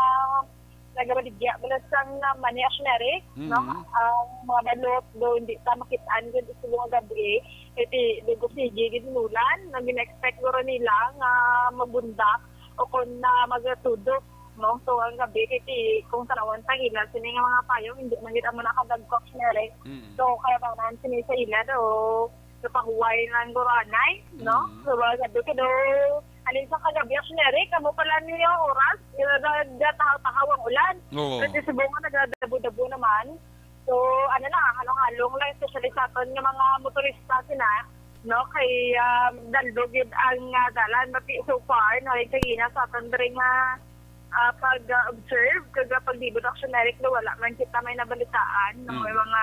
nagabaligya balasang mani generic, no? Ang mga balot do hindi ta makitaan gud sa subong nga gabi. Iti dugo sige gid nulan, nang gina-expect guro nila nga mabundak o kun na magatudok. No, so ang gabi kiti kung tanawan tang ilan sini nga mga payong hindi man kita mo nakadagkok generic. So kaya pa man sini sa ilan o sa pahuway ng goranay, no? So gabi ka do alin sa kagabi generic kamo pala niyo oras ila tahawang ulan. Kasi subong nagdadabo-dabo naman. So ano na halong-halong lang especially sa aton nga mga motorista sina, no, kay dandogid ang dalan mati so far no kay ina sa aton diri nga pag-observe, kapag di ba generic na wala man kita may nabalitaan ng may mga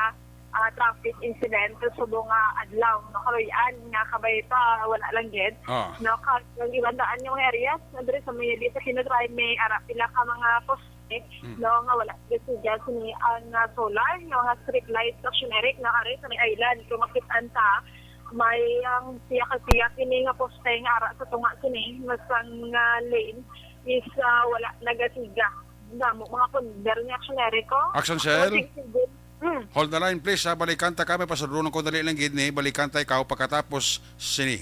traffic incident sa mga adlaw. No, karoyan nga kabay pa, wala lang gid. No, kung ibandaan yung areas, nandun sa may sa kinodrive may pila ka mga poste, no, nga wala gid siya sini ang solar, yung mga street lights sa generic na ari sa may island. Kung makitaan ta, may ang siya kini nga poste nga ara sa tunga sini, masang lane, is wala nagasiga. Damo mga kunder ni actionary ko. Action Cell. Hold the line please ha. Balikan ta kami pasadulong ko dali lang gid ni. Balikan ta ikaw pagkatapos sini.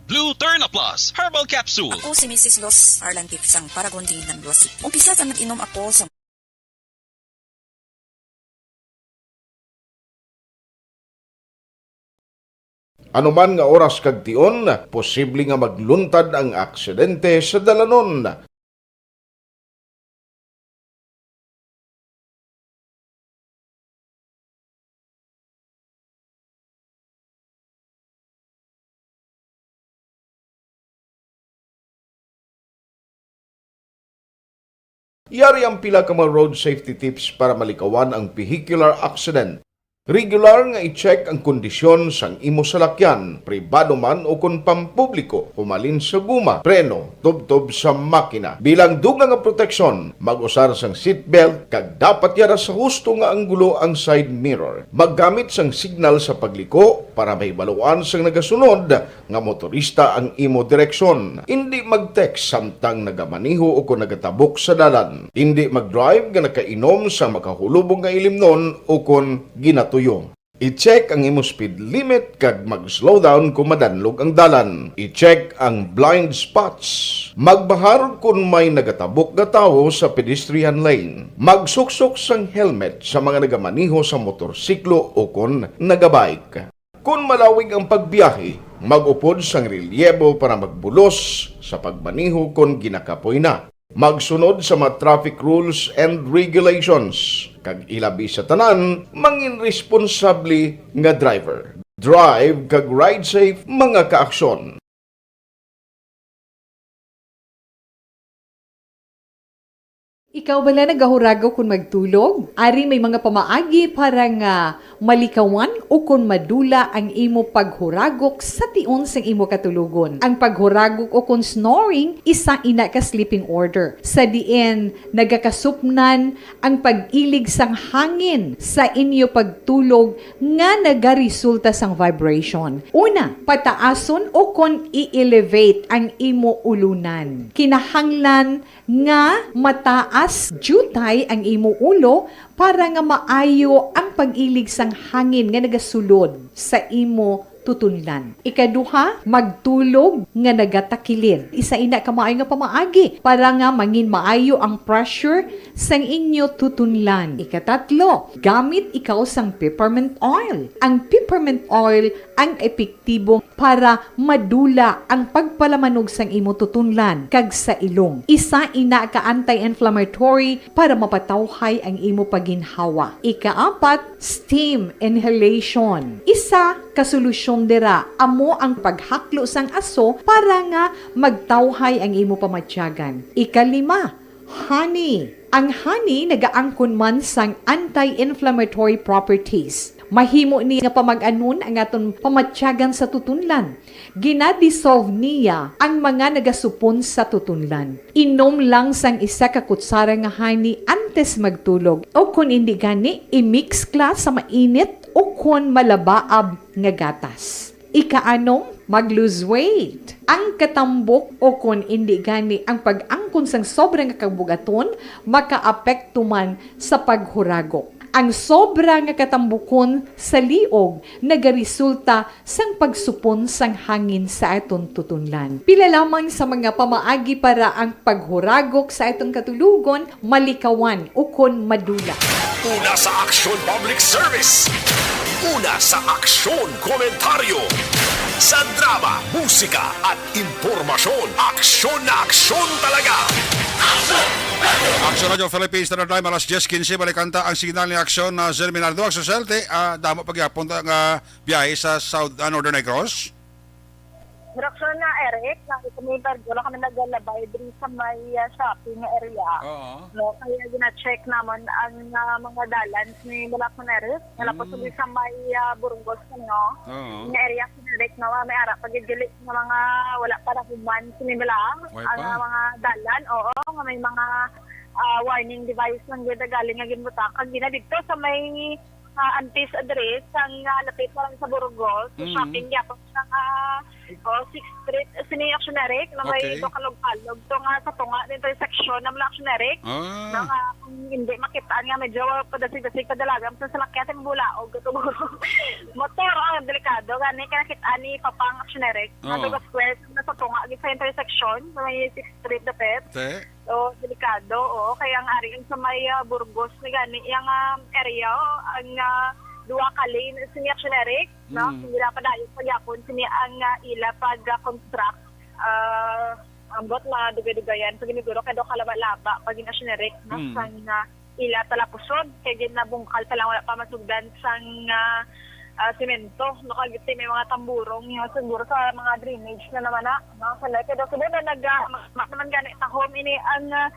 Blue Turna Plus Herbal Capsule. Ako si Mrs. Los Arlantif sang Paragon din ng Luasi. Umpisa sa nag-inom ako sa Anuman nga oras kag tion, posible nga magluntad ang aksidente sa dalanon. Yari ang pila ka mga road safety tips para malikawan ang vehicular accident. Regular nga i-check ang kondisyon sang imo salakyan, pribado man o kung pampubliko, humalin sa guma, preno, tubtob sa makina. Bilang dugang nga proteksyon, mag-usar sang seatbelt, kag dapat yara sa husto nga anggulo ang side mirror. Maggamit sang signal sa pagliko para may baluan sang nagasunod nga motorista ang imo direksyon. Hindi mag-text samtang nagamaniho o kung nagatabok sa dalan. Hindi mag-drive nga nakainom sa makahulubong nga ilimnon o kung ginato I-check ang imo speed limit kag mag-slow down kung madanlog ang dalan. I-check ang blind spots. Magbahar kung may nagatabok na tao sa pedestrian lane. Magsuksok sang helmet sa mga nagamaniho sa motorsiklo o kung nagabike. Kung malawig ang pagbiyahe, mag-upod sang relyebo para magbulos sa pagmaniho kung ginakapoy na. Magsunod sa mga traffic rules and regulations. Kag ilabi sa tanan, mangin responsable nga driver. Drive kag ride safe mga kaaksyon. Ikaw bala nagahuragaw kung magtulog? Ari may mga pamaagi para nga malikawan o kung madula ang imo paghuragok sa tion sang imo katulugon. Ang paghuragok o kung snoring, isa ina ka sleeping order. Sa diin, nagakasupnan ang pag-ilig sang hangin sa inyo pagtulog nga nagaresulta sang vibration. Una, pataason o kung i-elevate ang imo ulunan. Kinahanglan nga mataas jutay ang imo ulo para nga maayo ang pag-ilig sang hangin nga nagasulod sa imo tutunlan. Ikaduha, magtulog nga nagatakilid. Isa ina ka maayo nga pamaagi para nga mangin maayo ang pressure sang inyo tutunlan. Ikatatlo, gamit ikaw sang peppermint oil. Ang peppermint oil ang epektibong para madula ang pagpalamanog sang imo tutunlan kag sa ilong. Isa ina ka anti-inflammatory para mapatawhay ang imo paginhawa. Ikaapat, steam inhalation. Isa ka solusyon dira amo ang paghaklo sang aso para nga magtawhay ang imo pamatyagan. Ikalima, honey. Ang honey nagaangkon man sang anti-inflammatory properties. Mahimo ni nga pamag-anon ang aton pamatyagan sa tutunlan. Ginadissolve niya ang mga nagasupon sa tutunlan. Inom lang sang isa ka kutsara nga honey antes magtulog. O kung hindi gani, i-mix kla sa mainit o kung malabaab nga gatas. Ikaanong, mag-lose weight. Ang katambok o kung hindi gani ang pag-angkon sang sobrang kabugaton, makaapekto man sa paghuragok. Ang sobra nga katambukon sa liog nagaresulta sang pagsupon sang hangin sa aton tutunlan. Pila lamang sa mga pamaagi para ang paghuragok sa atong katulugon malikawan o kon madula. Una sa Aksyon Public Service. Una sa Aksyon Komentaryo. Sa drama, musika at impormasyon. Aksyon na aksyon talaga. Aksyon Radio Philippines Standard Time alas 10:15 balikanta ang signal ni Aksyon na Zerminardo. Aksyon Selte, damo pagyapon ang biyahe sa South Northern Negros. Direksyon na Eric, nakikimitar ko lang kami naglalabay din sa may shopping area. No, kaya gina-check naman ang mga dalans ni Bulacaneres. Nalapos sa may Burgos no. Yung area Eric no, may ara pagidili ng mga wala para human sinibilang ang mga dalan. Oo, nga may mga warning device lang gid galing nga ginbutak. Ang dito sa may Antis address ang lapit pa lang sa Burgos, shopping yapon sang 6th Street sini Actioneric na may dokalog-kalog to nga sa tunga ng intersection ng Actioneric na kung hindi makitaan nga medyo padasig-dasig kadalagan sa salakyan ng bulaog motor ang delikado gani ka nakita ni Papang Actioneric na Square na sa tunga sa intersection sa may 6th Street dapit. So, delikado, kaya ang ari sa may Burgos ni gani yung area, ang duwa ka lane, sini Actioneric, no? Hindi na pa dayon pagyapon, sini ang ila pag-construct, ang bot na dugay-dugayan, pag iniguro, kaya doon kalaba-laba, pag in-Actioneric, no? Sang ila talapusod, kaya ginabungkal pa lang, wala pa masugdan sang semento, no, kagiti may mga tamburong siguro sa mga drainage na naman no, sa lake daw na naman gani sa home ini ang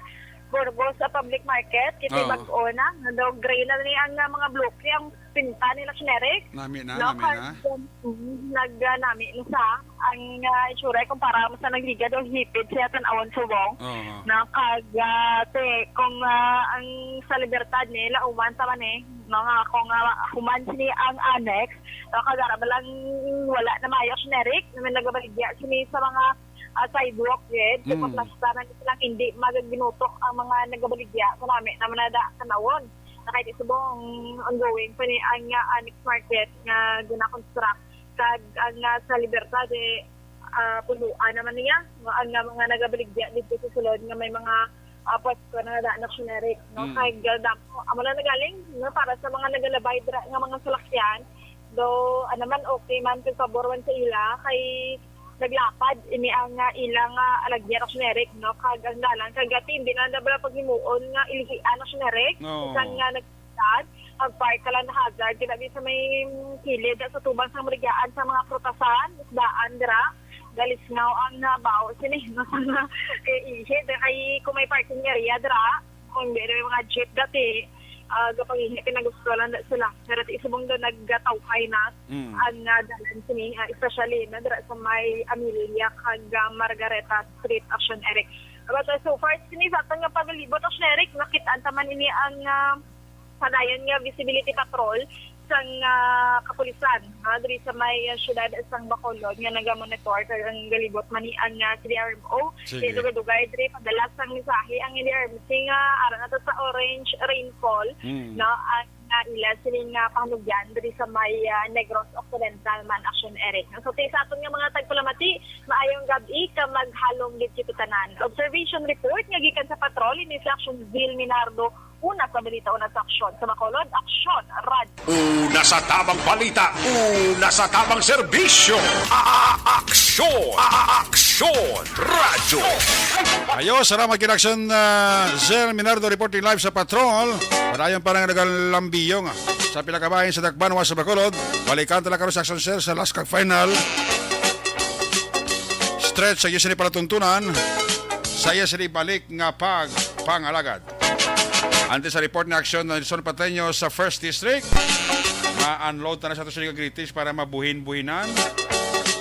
Burgos sa public market kiti mag-ona na daw gray na ni ang mga bloke ang pinta nila generic nami na nami sa ang itsura kumpara mo sa nagliga daw hipid siya tan-awan subong na kagate kung ang sa Libertad nila uman sa man mga kung human sini ang annex kagara lang wala na mayo generic naman nagabaligya sini sa mga sidewalk yet kung plastaran lang hindi magaginutok ang mga nagabaligya marami naman nada kanawon na kahit isubong ongoing pa ni ang annex market nga gina-construct kag ang sa Libertad punuan naman niya ang mga nagabaligya dito sa sulod nga may mga pwesto na nadaan na generic no kay damo amo na nagaling no para sa mga nagalabay dira nga mga salakyan do naman okay man kay paborwan sa ila kay naglapad ini ang ilang alagyan na generic no kag ang dalan kagati hindi na dabala paghimuon nga ilihian na generic isang nga nagtad ang park kala na hazard kinabi sa may kilid sa tubang sa marigaan sa mga prutasan isdaan dira galis nga ang nabaw sini no sa ihid kay kung may parking area dira kung may mga jeep dati kapag pinagustuhan sila pero isubong doon naggatawkay na ang dalan sini especially na dira sa may Amelia kag Margareta Street Action Eric but so far sini sa nga paglibot Action Eric nakita taman ini ang padayon nga visibility patrol sang kapulisan diri sa may syudad sang Bacolod nga nagamonitor kag ang galibot mani ang CDRMO dugay-dugay diri padala sang mensahe ang CDRMO nga aron ato sa orange rainfall na ang nga ila sila nga pahanugyan diri sa may Negros Occidental man action Eric. So sa aton nga mga tagpalamati, maayong gabi ka maghalong gid tanan. Observation report nga gikan sa patrol ni Actionville Minardo. Una sa balita, una sa aksyon. Sa Bacolod, aksyon, radyo. Una sa tamang balita, una sa tamang serbisyo. Aksyon! Aksyon! Radyo! Ayos, salamat kinaksyon Zel Minardo reporting live sa patrol. Madayon parang nagalambiyo nga. Sa pinakabahin sa Dakbanwa sa Bacolod, balikan talaga karon sa aksyon sir sa last final. Stretch sa iyo sini palatuntunan. Sa iyo sini balik nga pangalagad. Ante sa report na aksyon ng Nelson Pateño sa 1st District, ma-unload na sa ito sa Gritis para mabuhin-buhinan.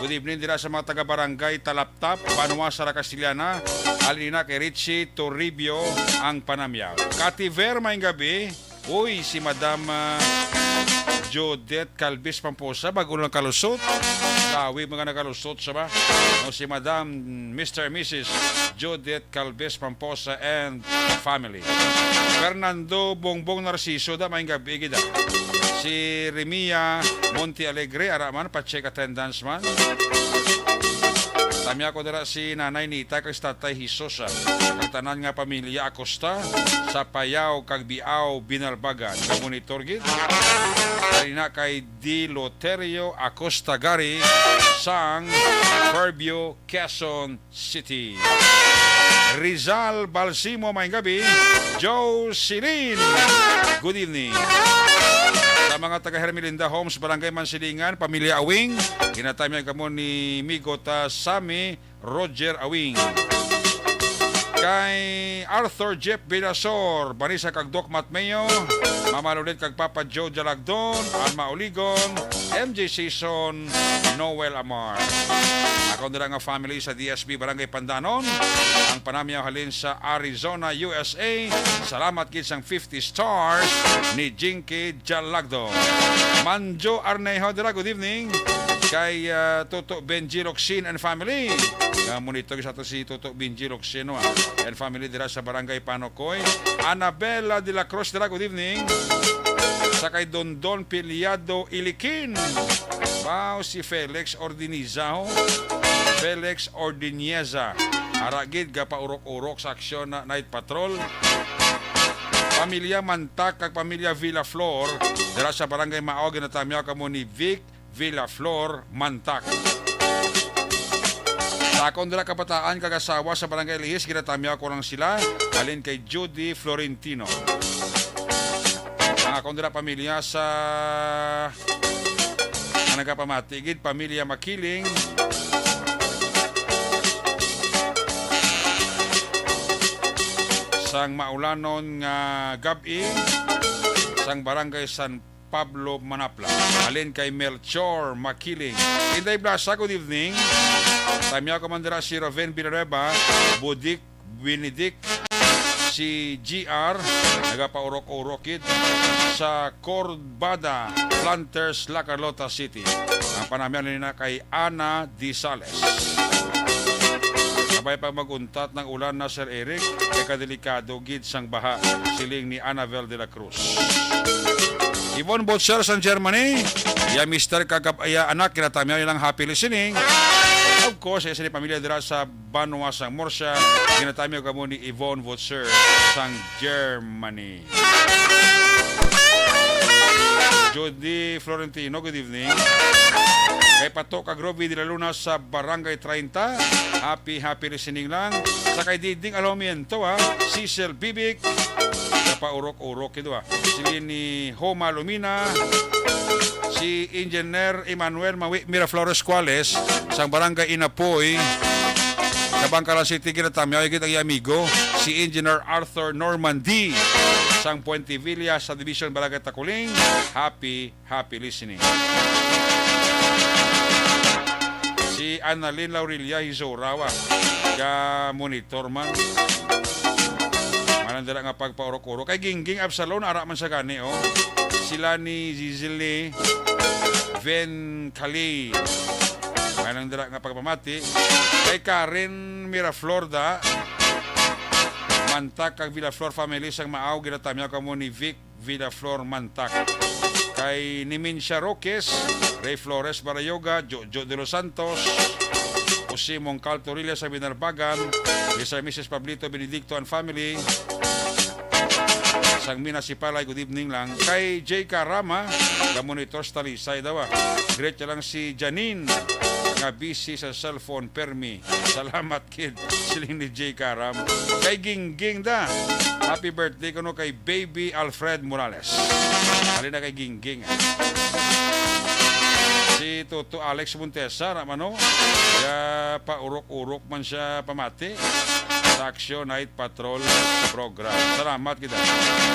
Good evening dira sa mga taga-barangay Talaptap, Banwa, Sara Castillana, alina kay Richie Toribio ang Panamyaw. Kativer may gabi, uy, si Madam Jodette Calvis Pamposa, bago lang kalusot. Lawi mga nakalusot sa ba? No, si Madam Mr. and Mrs. Jodette Calvis Pamposa and family. Fernando Bongbong Narciso da may gabi gida. Si Remia Monte Alegre araman pa-check attendance man. Tamya ko dira si Nanay Nita kay Tatay Hisosa. Ang tanan nga pamilya Acosta sa Payaw kag Biao Binalbagan. Nga monitor gid. Karina kay Di Loterio Acosta Gari sang Fairview, Quezon City. Rizal Balsimo may gabi. Joe Silin. Good evening. Sa mga taga Hermelinda Homes, Barangay Mansilingan, Pamilya Awing, kinatay kamo ni Migota Sami Roger Awing. Kay Arthur Jeff Bilasor, Banisa kag Doc Matmeo, Mama Lulit kag Papa Joe Jalagdon, Alma Oligon, MJ Season, Noel Amar. Ako nila nga family sa DSB Barangay Pandanon, ang panamyaw halin sa Arizona, USA. Salamat kid sang 50 stars ni Jinky Jalagdon. Manjo Arnejo dira, good evening. Kay Toto Benji Roxin and family. Monitor sa to si Toto Benji Roxin and family dira sa Barangay Panokoy. Annabella de la Cruz dira, good evening. Sa kay Dondon Piliado Ilikin. Wow, si Felix Ordiniza. Felix Ordinieza. Aragid ga paurok-urok sa aksyon na Night Patrol. Pamilya Mantak kag pamilya Villaflor dira sa Barangay Mao ginatamyaw kamo ni Vic Villaflor Mantak. Sa akong dira kabataan kag asawa sa Barangay Lihis ginatamyaw ko lang sila alin kay Judy Florentino. Ang akong dira pamilya sa nagapamatigid pamilya Makiling sang Maulanon nga gabi sang Barangay San Pablo Manapla alin kay Melchor Makiling. Inday Blasa, good evening. Tamya ko man dira si Raven Villareba, Budik Benedict, si GR nagapaurok-urokid sa Corbada Planters, La Carlota City. Ang panamyan nila kay Ana Di Sales. Sabay pa maguntat ng ulan na Sir Eric kay kadelikado gid sang baha, siling ni Annabel de la Cruz. Yvonne Botcher sa Germany, ya Mr. Kagabaya anak kinatamyaw nilang happy listening. Of course, sa pamilya dira sa Banwa sang Murcia, kinatamyaw kamo ni Yvonne Botcher sang Germany. Jody Florentino, good evening. Kay Pato Kagrovi de la Luna sa Barangay 30, happy listening lang. Sa kay Diding Alomiento, Cecil Bibik, napaurok-urok ito si ni Homa Lumina, si Engineer Emmanuel Miraflores Cuales sa Barangay Inapoy, Kabangkalan City, kinatamyaw yung kitang amigo, si Engineer Arthur Norman D. sang Puente Villa sa Division Barangay Takuling, happy listening. Si Annalyn Laurilia Hizorawa, ka monitor man. Manandira nga pagpaurok-urok. Kay Gingging Absalon, ara man sa gani, Sila ni Zizili Ven Kali. Manandira nga pagpamati. Kay Karen Miraflorda, Mantak kag Villaflor family sang Maaw, ginatamyaw kamo ni Vic Villaflor Mantac. Kay Nimincia Roques, Ray Flores Barayoga, Jojo de los Santos, Jose Moncal Torilla sa Binarbagan, Mr. Mrs. Pablito Benedicto and family, Sang Minasipalay, good evening lang. Kay J. Karama, the monitor Talisay daw. Great lang si Janine, nga busy sa cellphone permi. Salamat kid, siling ni J. Karam. Kay Gingging da, happy birthday ko no kay Baby Alfred Morales. Halin na kay Gingging. Si Toto Alex Montesa, ramano, kaya paurok-urok man siya pamati sa Action Night Patrol program. Salamat kita.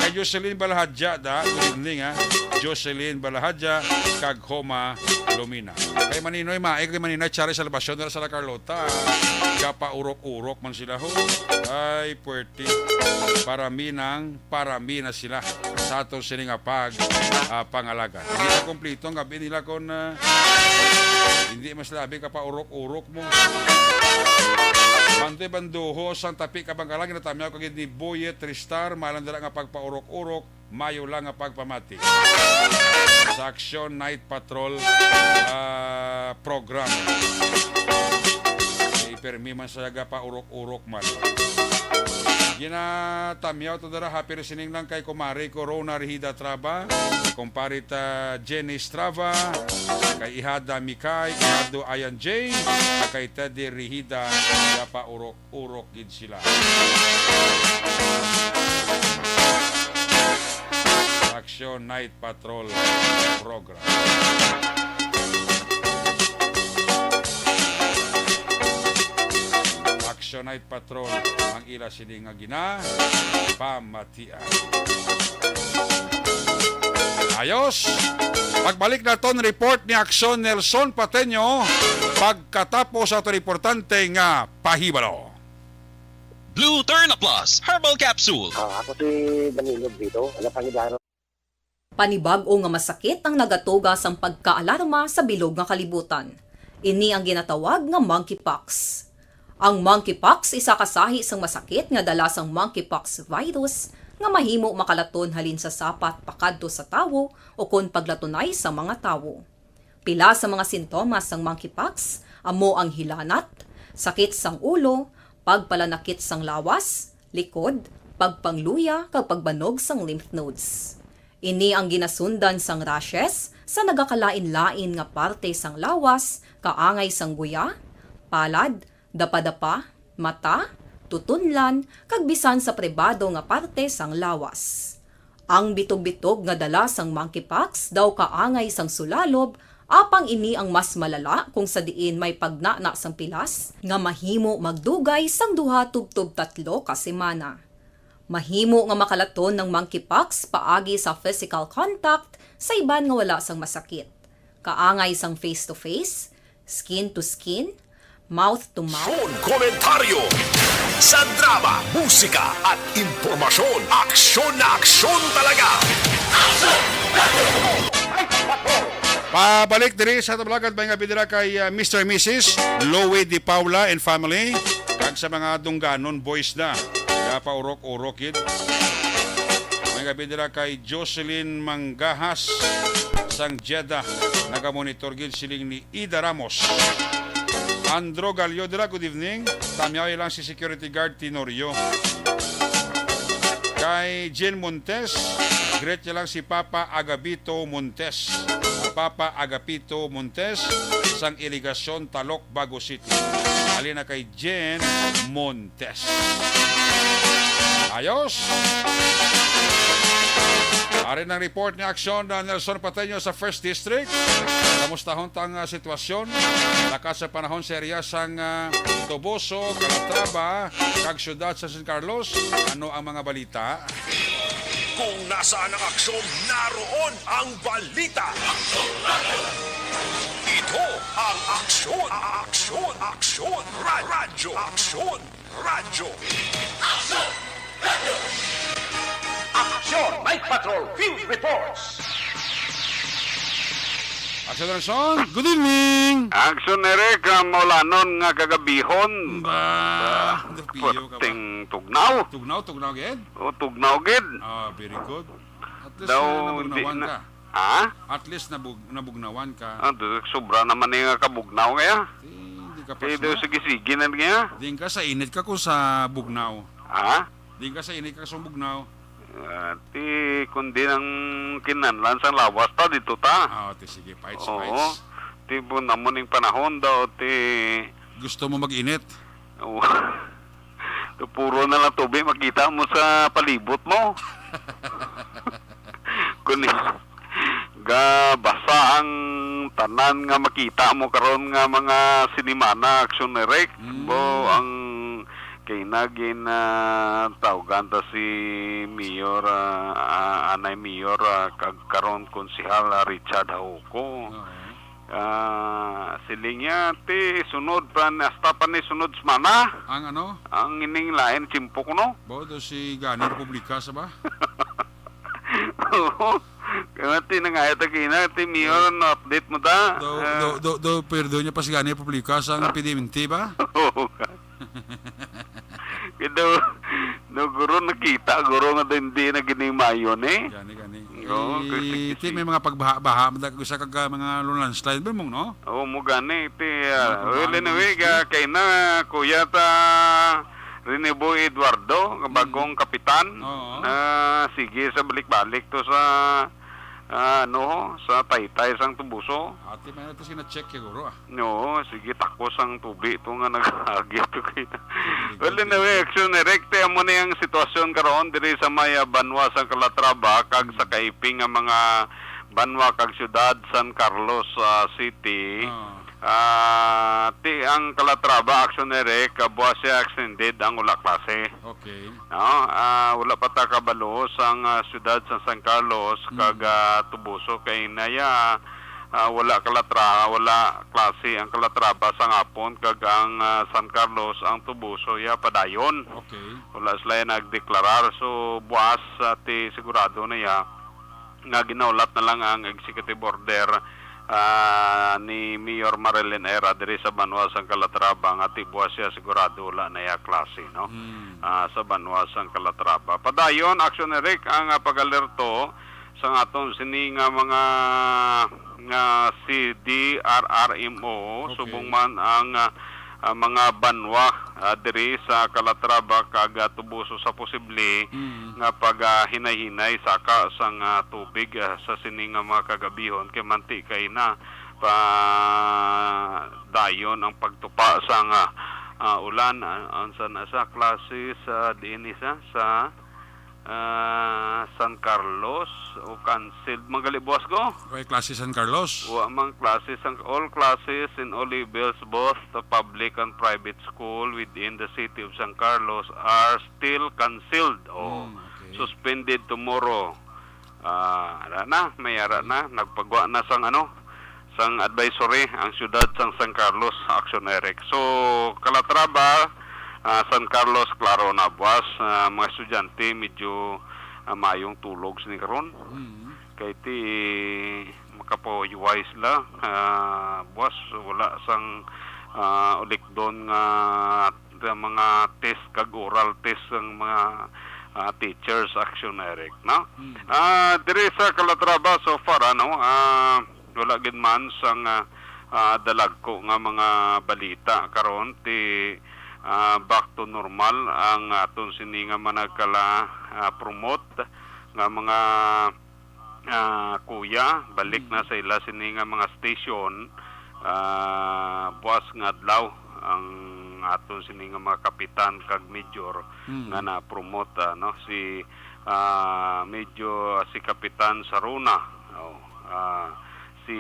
Kay Jocelyn Balahadja da, good evening ha. Jocelyn Balahadja, Kaghoma, Lumina. Kay Maninoy Maik, kay Maninoy Chari Salvacion na sa La Carlota. Kaya paurok-urok man sila ho. Ay, puwerte. Parami na sila sa atong sininga pangalaga. Hindi na kompleto ang gabi nila kung hindi mas labi ka pa urok-urok mo. Mantoy banduho sang tapi ka bangkalang na tamyaw kagid ni Boye Tristar malandara nga pagpaurok-urok mayo lang nga pagpamati. Sa Action Night Patrol program. Ipermi man sa yaga pa urok-urok man. Ginatamyaw to dara happy listening lang kay Kumari Corona Rihida Traba, kumparita Jenny Strava, kay Ihada Mikay, Ihado Ayan J, kay Teddy Rihida, kaya pa urok-urok gid sila. Action Night Patrol program. Action Night Patrol ang ila sini nga gina pamatian. Ayos! Pagbalik na ton report ni Action Nelson Pateño pagkatapos ato importante nga pahibalo. Blue Turn Plus Herbal Capsule. Ako si Danilo dito. Ano pangidaro? Panibag-o nga masakit ang nagatugas ang pagkaalarma sa bilog nga kalibutan. Ini ang ginatawag nga monkeypox. Ang monkeypox isa kasahi sang masakit nga dala sang monkeypox virus nga mahimo makalaton halin sa sapat pakadto sa tawo o kon paglatunay sa mga tawo. Pila sa mga sintomas sang monkeypox amo ang hilanat, sakit sang ulo, pagpalanakit sang lawas, likod, pagpangluya kag pagbanog sang lymph nodes. Ini ang ginasundan sang rashes sa nagakalain-lain nga parte sang lawas, kaangay sang guya, palad, dapa-dapa, mata, tutunlan, kag bisan sa pribado nga parte sang lawas. Ang bitog-bitog nga dala sang monkeypox daw kaangay sang sulalob, apang ini ang mas malala kung sa diin may pagnana sang pilas nga mahimo magdugay sang 2-3 ka semana. Mahimo nga makalaton ng monkeypox paagi sa physical contact sa iban nga wala sang masakit. Kaangay sang face-to-face, skin-to-skin, mouth-to-mouth. Komentaryo sa drama, musika at impormasyon. Aksyon na aksyon talaga. Pabalik diri sa tablagad ba nga bidira kay Mr. and Mrs. Lowe Di Paula and family. Kag sa mga dungganon boys na. Kaya pa urok-urok yun. May nga bidira kay Jocelyn Manggahas sang Jeddah. Nagamonitor gid siling ni Ida Ramos. Andro Galiodra, good evening. Tamyaw lang si security guard Tinorio. Kay Jen Montes, great lang si Papa Agapito Montes. Papa Agapito Montes, sang Irigasyon Talok, Bago City. Alina kay Jen Montes. Ayos! Arin ang report ni Aksyon na Nelson Pateño sa 1st District. Kamustahon tang sitwasyon. Lakas sa panahon sa area sang Toboso, Calatrava, kag syudad sa San Carlos. Ano ang mga balita? Kung nasaan ang aksyon, naroon ang balita. Ito ang aksyon. Aksyon. Aksyon. Radyo. Aksyon. Radyo. Aksyon. Radyo. Aksyon Night Patrol Field Reports. Aksyon Nelson, good evening. Aksyon Eric, maulanon nga kagabihon. Piyo ka ba? Puting tugnaw. Tugnaw gid? O, tugnaw gid. Very good. At least Daw, nabugnawan di ka. Ha? At least nabugnawan ka. Sobra naman yung kabugnaw kaya. Hindi ka Eh, daw sige-sige na kaya. Di ka sa init ka kung sa bugnaw. Ha? Di ka sa init ka sa bugnaw. Ti, kundi ng kinanlan sa lawas ta dito ta. Sige, fights. Oo. Ti, naman yung panahon daw, ti... Gusto mo mag-init? Oo. Puro na lang tubig, makita mo sa palibot mo. Kundi, basa ang tanan nga makita mo karon nga mga sinimana action direct. Bo, ang kainagin na tawagan ta si Mayor, Anay Mayor, karon konsehal Richard Hauco. Silingya ti sunod hasta pa ni sunod semana. Ang ano? Ang ining lain cimpok no. Bodo si Gani Republika sa ba? Oo. Kaya ti nangayat kina ti Mayor no update mo ta. Do perdo niya pa si Gani Republika sa PDMT ba? Oo. Kaya guro nakita guro nga hindi na ginimayon eh. Gani. Oo, Iti may mga pagbaha-baha sa kag mga landslide ba mong no? Oo mo gani iti anyway kay na kuya ta Renibo Eduardo bagong kapitan. Sige sa balik-balik to sa sa Taytay sang Tubuso. Ati may nato sina-check siguro No, sige takos ang tubi to nga nagagit to kay. Well, anyway, action direct mo na yung sitwasyon karon diri sa may Banwa sang Calatrava kag sa kaiping nga mga Banwa kag syudad San Carlos City. Ti ang Calatrava action direct buwas siya extended ang ula klase. Okay. Wala pa ta kabalo sang syudad sa San Carlos kag Tubuso kay naya wala klase ang Calatrava sa ngapon kag ang San Carlos ang Tubuso ya padayon. Okay. Wala sila nagdeklarar so buwas ti sigurado na ya nga ginaulat na lang ang executive order ni Mayor Marilyn Era diri sa Banwa sang Calatrava nga tibuas siya sigurado wala na ya klase no sa Banwa sang Calatrava. Padayon action direct ang pag-alerto sa aton sini nga mga nga CDRRMO subong man ang mga Banwa diri sa Calatrava kag Tubuso sa posible nga paghinay-hinay saka sang tubig sa sining nga mga kagabihon kay manti kay na pa dayon ang pagtupa sang ulan unsa na sa klase sa diin sa San Carlos o canceled magalibuas ko. Okay, klase San Carlos. Wa mang klase sang all classes in all levels both the public and private school within the city of San Carlos are still canceled suspended tomorrow. Mayara na nagpagwa na sang sang advisory ang syudad sang San Carlos action direct. So Calatrava San Carlos, klaro na buwas, mga estudyante medyo mayong tulog sini karon. Kay ti makapoyuway sila, buwas wala sang ulik doon nga mga test kag oral test ng mga teachers action direct, no? Diri sa Calatrava so far wala gid man sang dalagko nga mga balita karon ti back to normal ang aton sini nga managkala promote nga mga kuya balik na sa ila sini nga mga station buwas nga adlaw ang aton sini nga mga kapitan kag major nga na promote si medyo si Kapitan Saruna si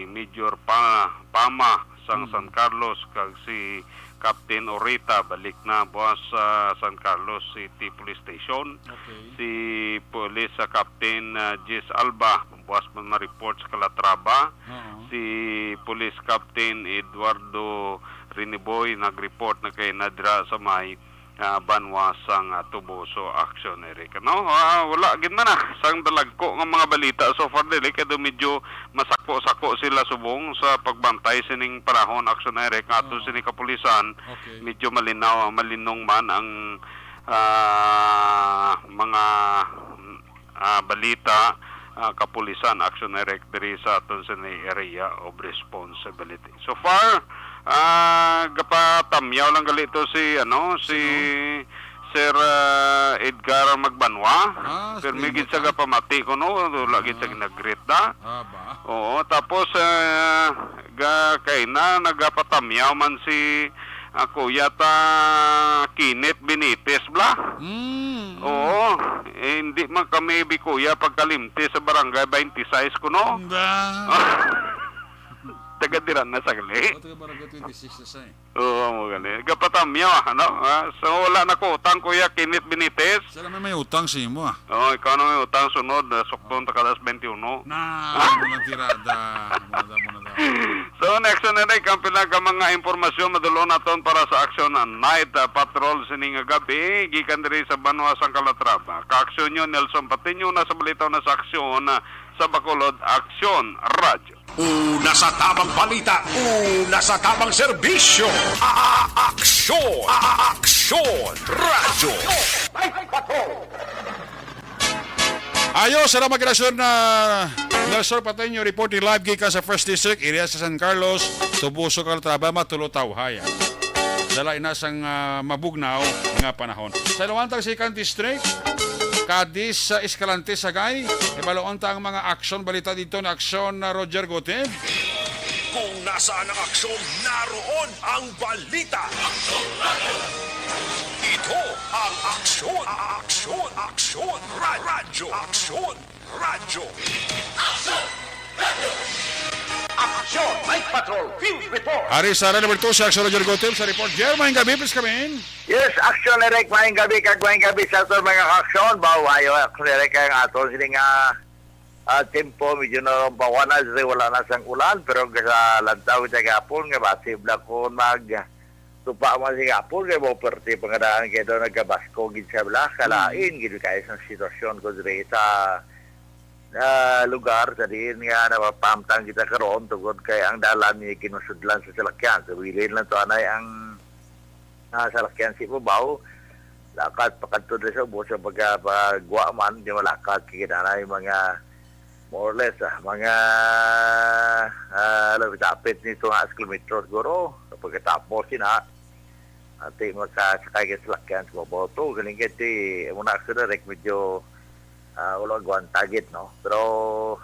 Major Pama sang San Carlos kag si Captain Orita balik na buwas sa San Carlos City Police Station. Si Police Captain Jess Alba buwas man ma-report sa Calatrava. Si Police Captain Eduardo Riniboy nag-report na kay nadra sa may Banwa sang Tubuso action direct. Wala gid man sang dalagko nga mga balita so far dili kay medyo masako-sako sila subong sa pagbantay sining panahon action direct ato sini kapulisan. Medyo malinong man ang mga balita kapulisan action directory sa aton sa area of responsibility. So far gapatamyaw lang gali ito si Sir Edgar Magbanwa. Pero may gid sa gapamati ko no, lagi sa ginagreet da. Oo, tapos kay na nagapatamyaw man si Kuya Kinit Benitez bla. Oo, hindi man kami Kuya pagkalimti sa barangay 26 kuno. Taga diran na sagli. Taga barangay 26 na say. Oo, mo gali. Gapatamyaw so wala na ko utang Kuya Kinit Benitez. Sila may utang si mo Oo, ikaw na may utang sunod sukton takalas 21. Muna tirada. Muna. So next na rin ang pinaka mga impormasyon madulong naton para sa aksyon na night patrol sining gabi gikan diri sa Banwa sang Calatrava. Ka-aksyon nyo Nelson Patiño na sa balitaw na sa aksyon sa Bacolod Aksyon Radyo. Una sa tamang balita, una sa tamang serbisyo. Aksyon! Aksyon! Radyo! Ayos, salamat kinasyon na Nelson Patiño reporting live gikan sa First District, area sa San Carlos, Tubuso, Calatrava, Matulutaw, Haya. Dala inasang mabugnaw nga panahon. Sa Ilawantang Second District, Cadiz sa Escalante, Sagay, ibaloon ta ang mga aksyon balita dito na aksyon na Roger Goteb. Kung nasaan ang aksyon, naroon ang balita. Ito ang aksyon, aksyon, aksyon, radyo, aksyon, radyo. Aksyon, Night Patrol, Field Report. Ari Sara number 2 sa aksyon Roger Goteb sa report. Jermaine Gabi, please come in. Yes, aksyon erek maing gabi kagwaing gabi sa aton mga aksyon. Bawayo aksyon erek ang aton sini nga tempo medyo na bawana wala na sang ulan pero sa lantaw sa gapon nga basibla ko tupa man si gapon nga mo perti pangadaan kay do nagabasko gid sa bla kalain gid kay sa sitwasyon ko diri sa lugar sa diin nga napapamtang kita karon tungod kay ang dalan ni kinusudlan sa salakyan. So wilin lang to anay ang salakyan si Babaw lakad pakadto sa ubos sa pagwa man di malakad kay anay mga more or less mga lapit nito nga kilometro siguro pagkatapos sina ati makasakay ka sa lakyan sa Babaw to galing kiti muna aksyon direct medyo ulang guan target no pero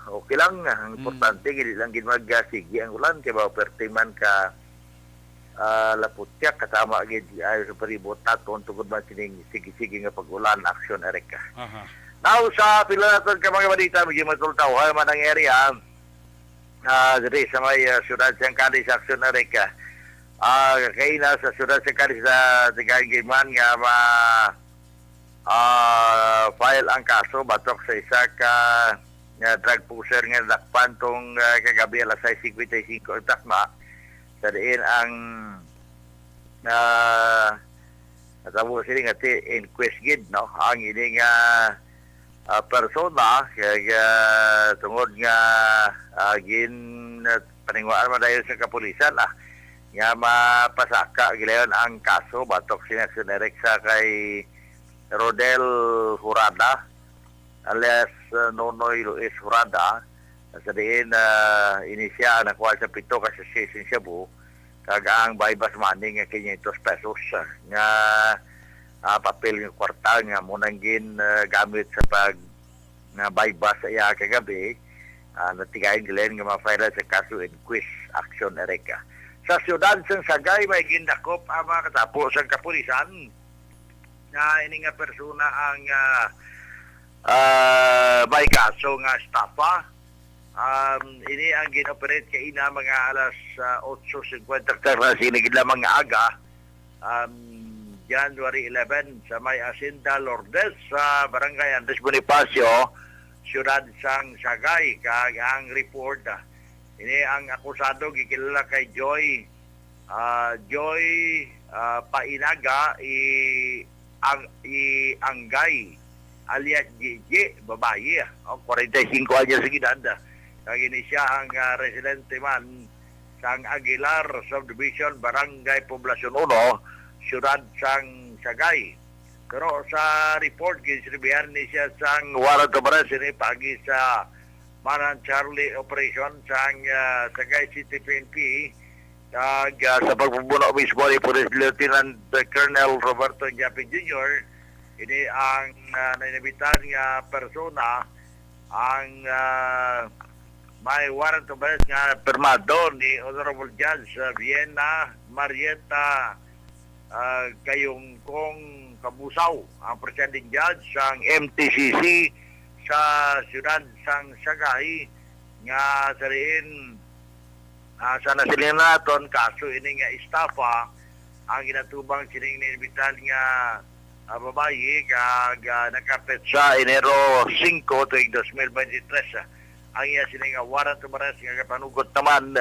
okay lang ang importante gid lang gid magsigi ang ulan kay ba pertiman ka laputyak kasama gid ay sa peribot taton tungod man sining sige-sige nga pag-ulan aksyon ereka. Now sa pila naton ka mga balita medyo matultaw ay man ang area diri sa may syudad sa Cadiz aksyon ereka. Kay na sa syudad sa Cadiz sa Tigayman nga file ang kaso batok sa isa ka drug pusher nga dakpan tong kagabi alas 6:55 takma sa diin ang natabo sila nga inquest gid no ang ini nga persona kaya tungod nga gin paningwaan man dayon sa kapulisan nga mapasaka gilayon ang kaso batok sinaksyonerek sa kay Rodel Hurada alias Nonoy Luis Hurada sa diin inisya nakuha sa 7 ka association Cebu kag ang bypass money nga 500 pesos nga papel nga kwarta nga munang gin gamit sa pag nga bypass sa iya kagabi natigayon gilen nga ma-file sa kaso inquest action ereka sa siyudad sa Sagay may gindakop ang mga katapos ang kapulisan na ini nga persona ang may kaso nga estafa. Ini ang ginoperate kay ina mga alas 8:50 na sinigid lamang nga aga January 11 sa may Hacienda Lourdes sa Barangay Andres Bonifacio, Siyudad sang Sagay. Kag ang report ini ang akusado gikilala kay Joy Painaga Anggay alias Gigi, babae 45 anyos sa edad kag ini siya ang residente man sang Aguilar Subdivision Barangay Poblacion 1 Siyudad sang Sagay. Pero sa report, ginsiribihan ni siya sang warrant of arrest ini pagi sa Manan Charlie Operation sang Sagay City PNP kag sa pagpubuno mismo ni Police Lieutenant Colonel Roberto Japi Jr. Ini ang nainabitan nga persona ang may warrant of arrest nga permado ni Honorable Judge Vienna Marieta Kayungkong Kabusaw, ang presiding judge sang MTCC sa siyudad sang Sagay nga sariin sa nasilin naton kaso ini nga estafa ang ginatubang sining niinbitan nga babayi kag nakapit sa Enero 5 tuig 2023 ang iya sining nga warrant of arrest nga kapanugot naman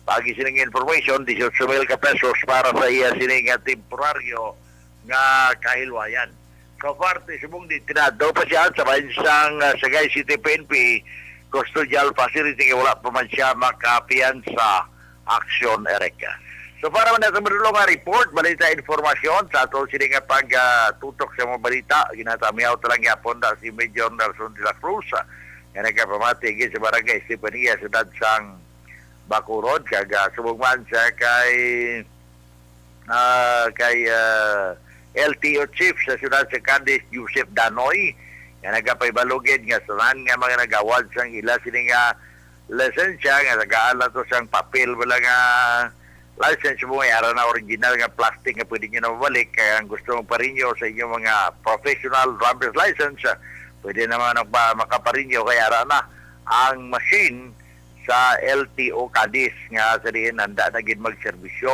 pagi sining information 18,000 ka pesos para sa iya sining nga temporaryo nga kahilwayan. So parte subong di tinadaw pa siya sa bansang Sagay City PNP custodial facility nga wala pa man siya makapiyan sa aksyon ereka. So para man natin marulong nga report, balita informasyon sa ato sila nga pag-tutok sa mga balita, ginatamiyaw talang yapon na si Major Nelson de la Cruz nga nagkapamatigid sa barangay Stepania sa dadsang Bakurod kag subong sa kay LTO Chief sa siyudad sa Cadiz, Joseph Danoy, nga nagapaybalugid nga sunan nga mga nagawad sang ila sini nga lisensya nga nagaala to sang papel wala nga license mo ay ara na original nga plastic nga pwede nyo na mabalik kaya ang gusto mong parinyo sa inyong mga professional driver's license pwede naman makaparinyo kaya ara na ang machine sa LTO Cadiz nga sa diin handa na gid magserbisyo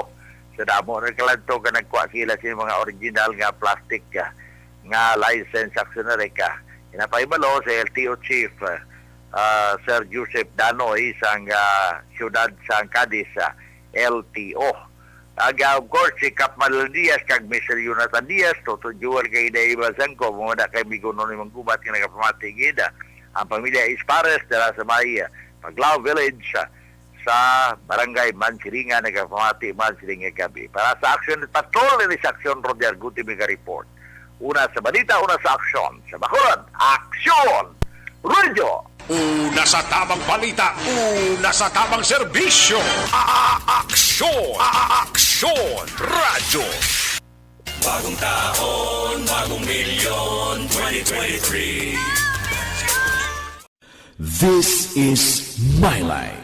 sa damo na kaladto ka nagkuha sila sa mga original nga plastic nga license actionary ka. Inapaibalo sa LTO Chief Sir Joseph Danoy sang siyudad sang Cadiz LTO. Of course, si Cap Manuel Diaz kag Mr. Jonathan Diaz toto juwal kay Daibasan ko mo na kay Miguno ni Manggubat nga nagapamatigid ang pamilya Ispares dala sa may Paglao Village sa Barangay Mansiringa nagapamati Mansiringa gabi. Para sa action patrol ni sa action Roger Guti Mega Report. Una sa balita, una sa aksyon. Sa Bacolod, aksyon! Radio! Una sa tamang balita, una sa tamang serbisyo. Aksyon! Aksyon! Radyo! Bagong taon, bagong milyon, 2023. This is my life.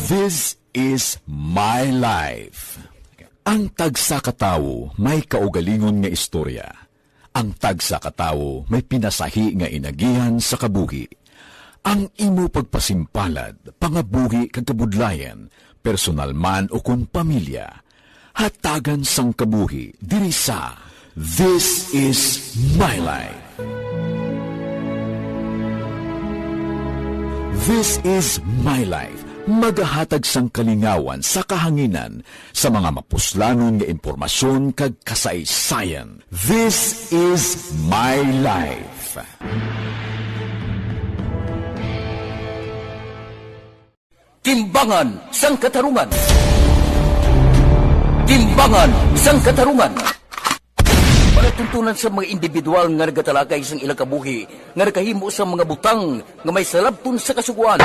This is my life. Ang tagsakatawo may kaugalingon nga istorya. Ang tagsakatawo may pinasahi nga inagihan sa kabuhi. Ang imo pagpasimpalad, pangabuhi kag kabudlayan, personal man o kun pamilya, hatagan sang kabuhi diri sa This is my life. This is my life. Magahatag sang kalingawan sa kahanginan sa mga mapuslanon nga impormasyon kag kasaysayan. This is my life. Timbangan sang katarungan. Timbangan sang katarungan. Palatuntunan sa mga individual nga nagatalakay sang ilang kabuhi nga nakahimo sa mga butang nga may salabton sa kasuguan.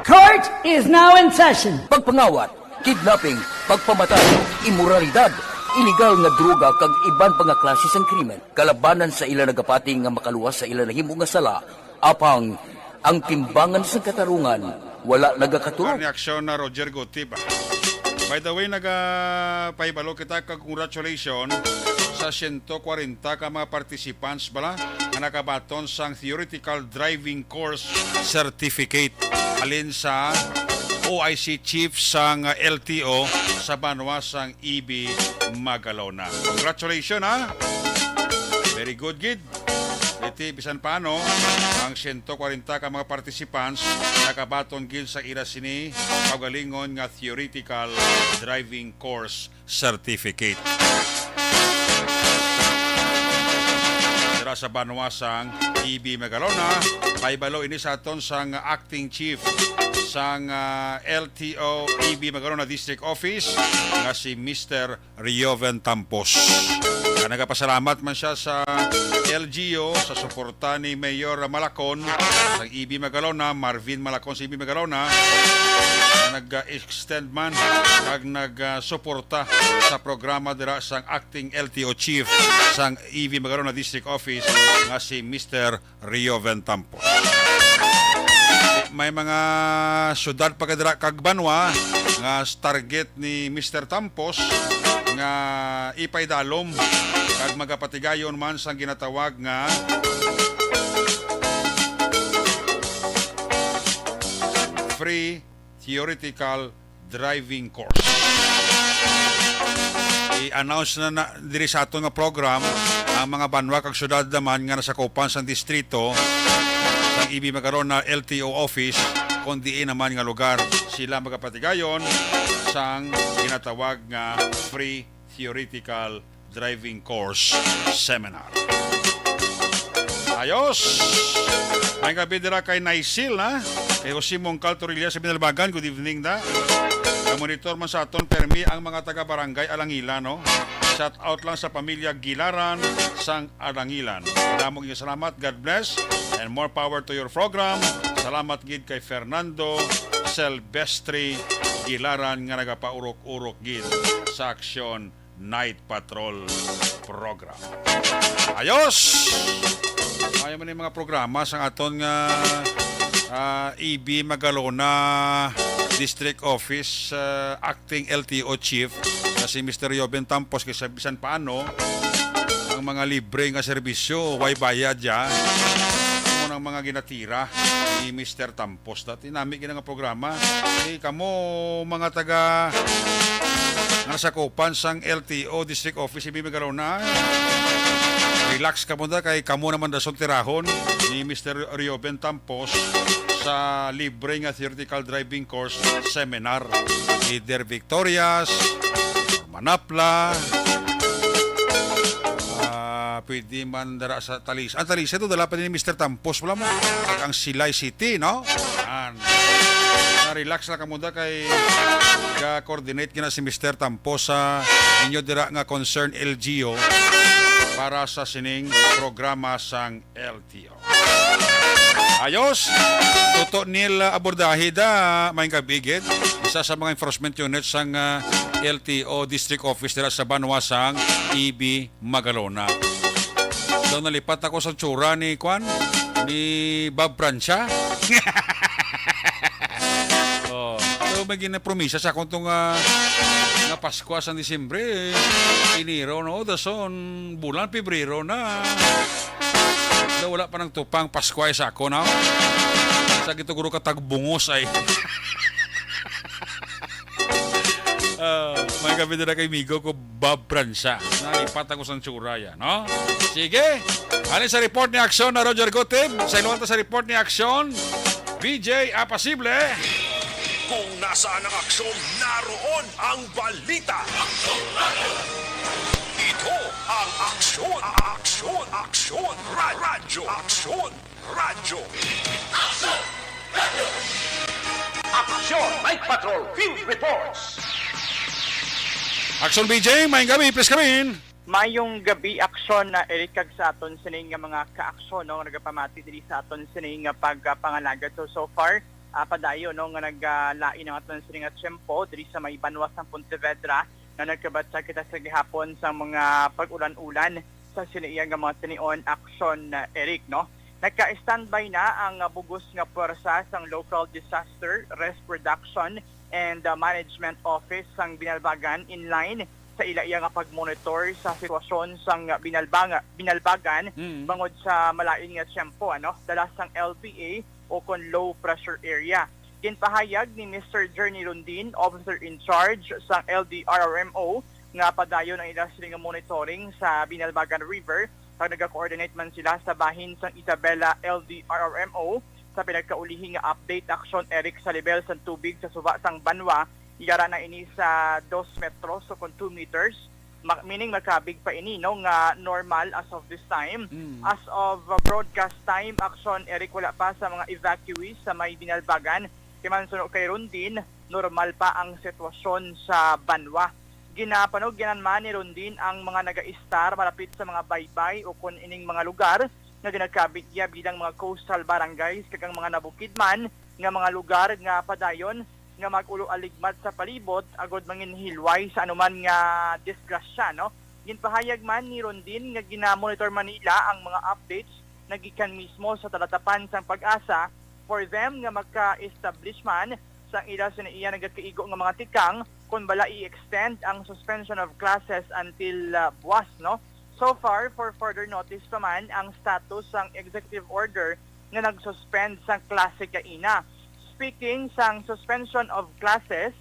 Court is now in session. Pagpangawat, kidnapping, pagpamatay, imoralidad, iligal nga droga kag iban pa nga klase sang krimen. Kalabanan sa ila nagapati nga makaluwas sa ila nahimo nga sala, apang ang timbangan sang katarungan wala nagakatulog. Reaksyon na Roger Gutib. By the way, nagapaibalo kita kag congratulations sa 140 ka mga participants bala nga nakabaton sang theoretical driving course certificate alin sa OIC Chief sang LTO sa Banwa sang EB Magalona. Congratulations ha! Very good, Gid. Iti bisan paano ang 140 ka mga participants nakabaton gid sa ira sini pagalingon nga theoretical driving course certificate. dira sa Banwasang EB Magalona. Paibalo ini sa aton sang acting chief sang LTO EB Magalona District Office nga si Mr. Rioven Tampos. Nagapasalamat man siya sa LGO sa suporta ni Mayor Malacon sa EB Magalona, Marvin Malacon sa EB Magalona, na nag-extend man kag nag-suporta sa programa dira sang acting LTO chief sang EB Magalona District Office nga si Mr. Rioven Tampos. May mga syudad pagkadira kag Banwa nga target ni Mr. Tampos nga ipaydalom kag magapatigayon man sang ginatawag nga free theoretical driving course. I-announce na diri sa ato nga program ang mga banwa kag syudad naman nga nasakupan sang distrito sang EB Magalona LTO office kundi naman nga lugar sila magapatigayon sang ginatawag nga free theoretical driving course seminar. Ayos! May gabi dira kay Naisil na kay Jose Mongcal Torilla sa Binalbagan. Good evening na. Monitor man sa aton permi ang mga taga-barangay Alangilan, no? Shout out lang sa pamilya Gilaran sang Alangilan. Damong iyo salamat. God bless and more power to your program. Salamat gid kay Fernando Silvestre Gilaran nga nagapaurok-urok gid sa Action Night Patrol program. Ayos! Ayaw mo na yung mga programa sa aton nga EB Magalona District Office Acting LTO Chief na si Mr. Rioven Tampos kasi bisan paano ang mga libre nga serbisyo way bayad ya mo ng mga ginatira ni Mr. Tampos. Dati namin nga programa kamo mga taga nasa Kopan sang LTO District Office EB Magalona. Relax ka muna kay kamo naman dasong tirahon ni Mr. Rioven Tampos sa libre nga theoretical driving course seminar. Either Victorias, Manapla, pwede man dara sa Talisa. Ang Talisa ito dala pa ni Mr. Tampos wala mo. Ang Silay City, no? Relax lang ka muna kay ka-coordinate kina si Mr. Tampos sa inyo dira nga concern LGO para sa sining programa sang LTO. Ayos! Tuto nila abordahe da may kabigid. Isa sa mga enforcement units sang LTO District Office dira sa Banwasang EB Magalona. So nalipat ako sa tsura ni Kwan, ni Bob Prancia. So may ginapromisa sa akong itong nga Pasko sa Disyembre, Enero, no? Dason, bulan, Pebrero na. Wala pa ng tupang Pasko ay sa ako, no? Sa gito guro katagbungos ay. May gabi na kay Migo ko, Bob Prancia. Nalipat ako sa Tsuraya, no? Sige, alin sa report ni Aksyon na Roger Gotib? Sa iluwanta sa report ni Aksyon, BJ Apasible. Kung nasaan ang aksyon, naroon ang balita. Ito ang aksyon, aksyon, aksyon, radyo, aksyon, radyo. Aksyon, radyo. Aksyon, Night Patrol, Field Reports. Aksyon BJ, may gabi, please come in. Mayong gabi aksyon na irikag sa aton sining nga mga kaaksyon, no? Nagapamati diri sa aton sining nga pagpangalagad. So far, padayo no nga naglain ang aton sining nga tiyempo diri sa may Banwas ng Pontevedra na nagkabatsa kita sa gihapon sa mga pag-ulan-ulan sa siniyang nga mga tinion aksyon na Eric, no? Nagka-standby na ang bugos nga puwersa sang Local Disaster Risk Reduction and Management Office sang Binalbagan in line sa ila-iya nga pag-monitor sa sitwasyon sang Binalbagan bangod sa malain nga tiyempo, ano? Dala sang LPA o kon low pressure area. Ginpahayag ni Mr. Journey Rondin, Officer in Charge sa LDRRMO, nga padayon ang ilang siling monitoring sa Binalbagan River. Pag nag-coordinate man sila sa bahin sa Isabela LDRRMO sa pinagkaulihing nga update action Eric sa level sa tubig sa suba sang Banwa. Igara na ini sa 2 metros o kon 2 meters meaning makabig pa ini no nga normal as of this time. As of broadcast time, Aksyon Eric, wala pa sa mga evacuees sa may Binalbagan. Kimansuno kay Rondin, normal pa ang sitwasyon sa Banwa. Ginapanog ginanman ni Rondin ang mga naga-istar malapit sa mga baybay o kun ining mga lugar na ginagkabigya bilang mga coastal barangays kagang mga nabukidman nga mga lugar nga padayon nga mag-ulo aligmat sa palibot agod manginhilway sa anuman nga disgrasya, no? Ginpahayag man ni Rondin nga ginamonitor man nila ang mga updates na gikan mismo sa talatapan sang Pag-asa for them nga magka-establish man sang ila sinaiya nagkaigo nga mga tikang kung bala i-extend ang suspension of classes until buwas, no? So far, for further notice pa man ang status sang executive order nga nag-suspend sang klase kaina. Speaking sang suspension of classes,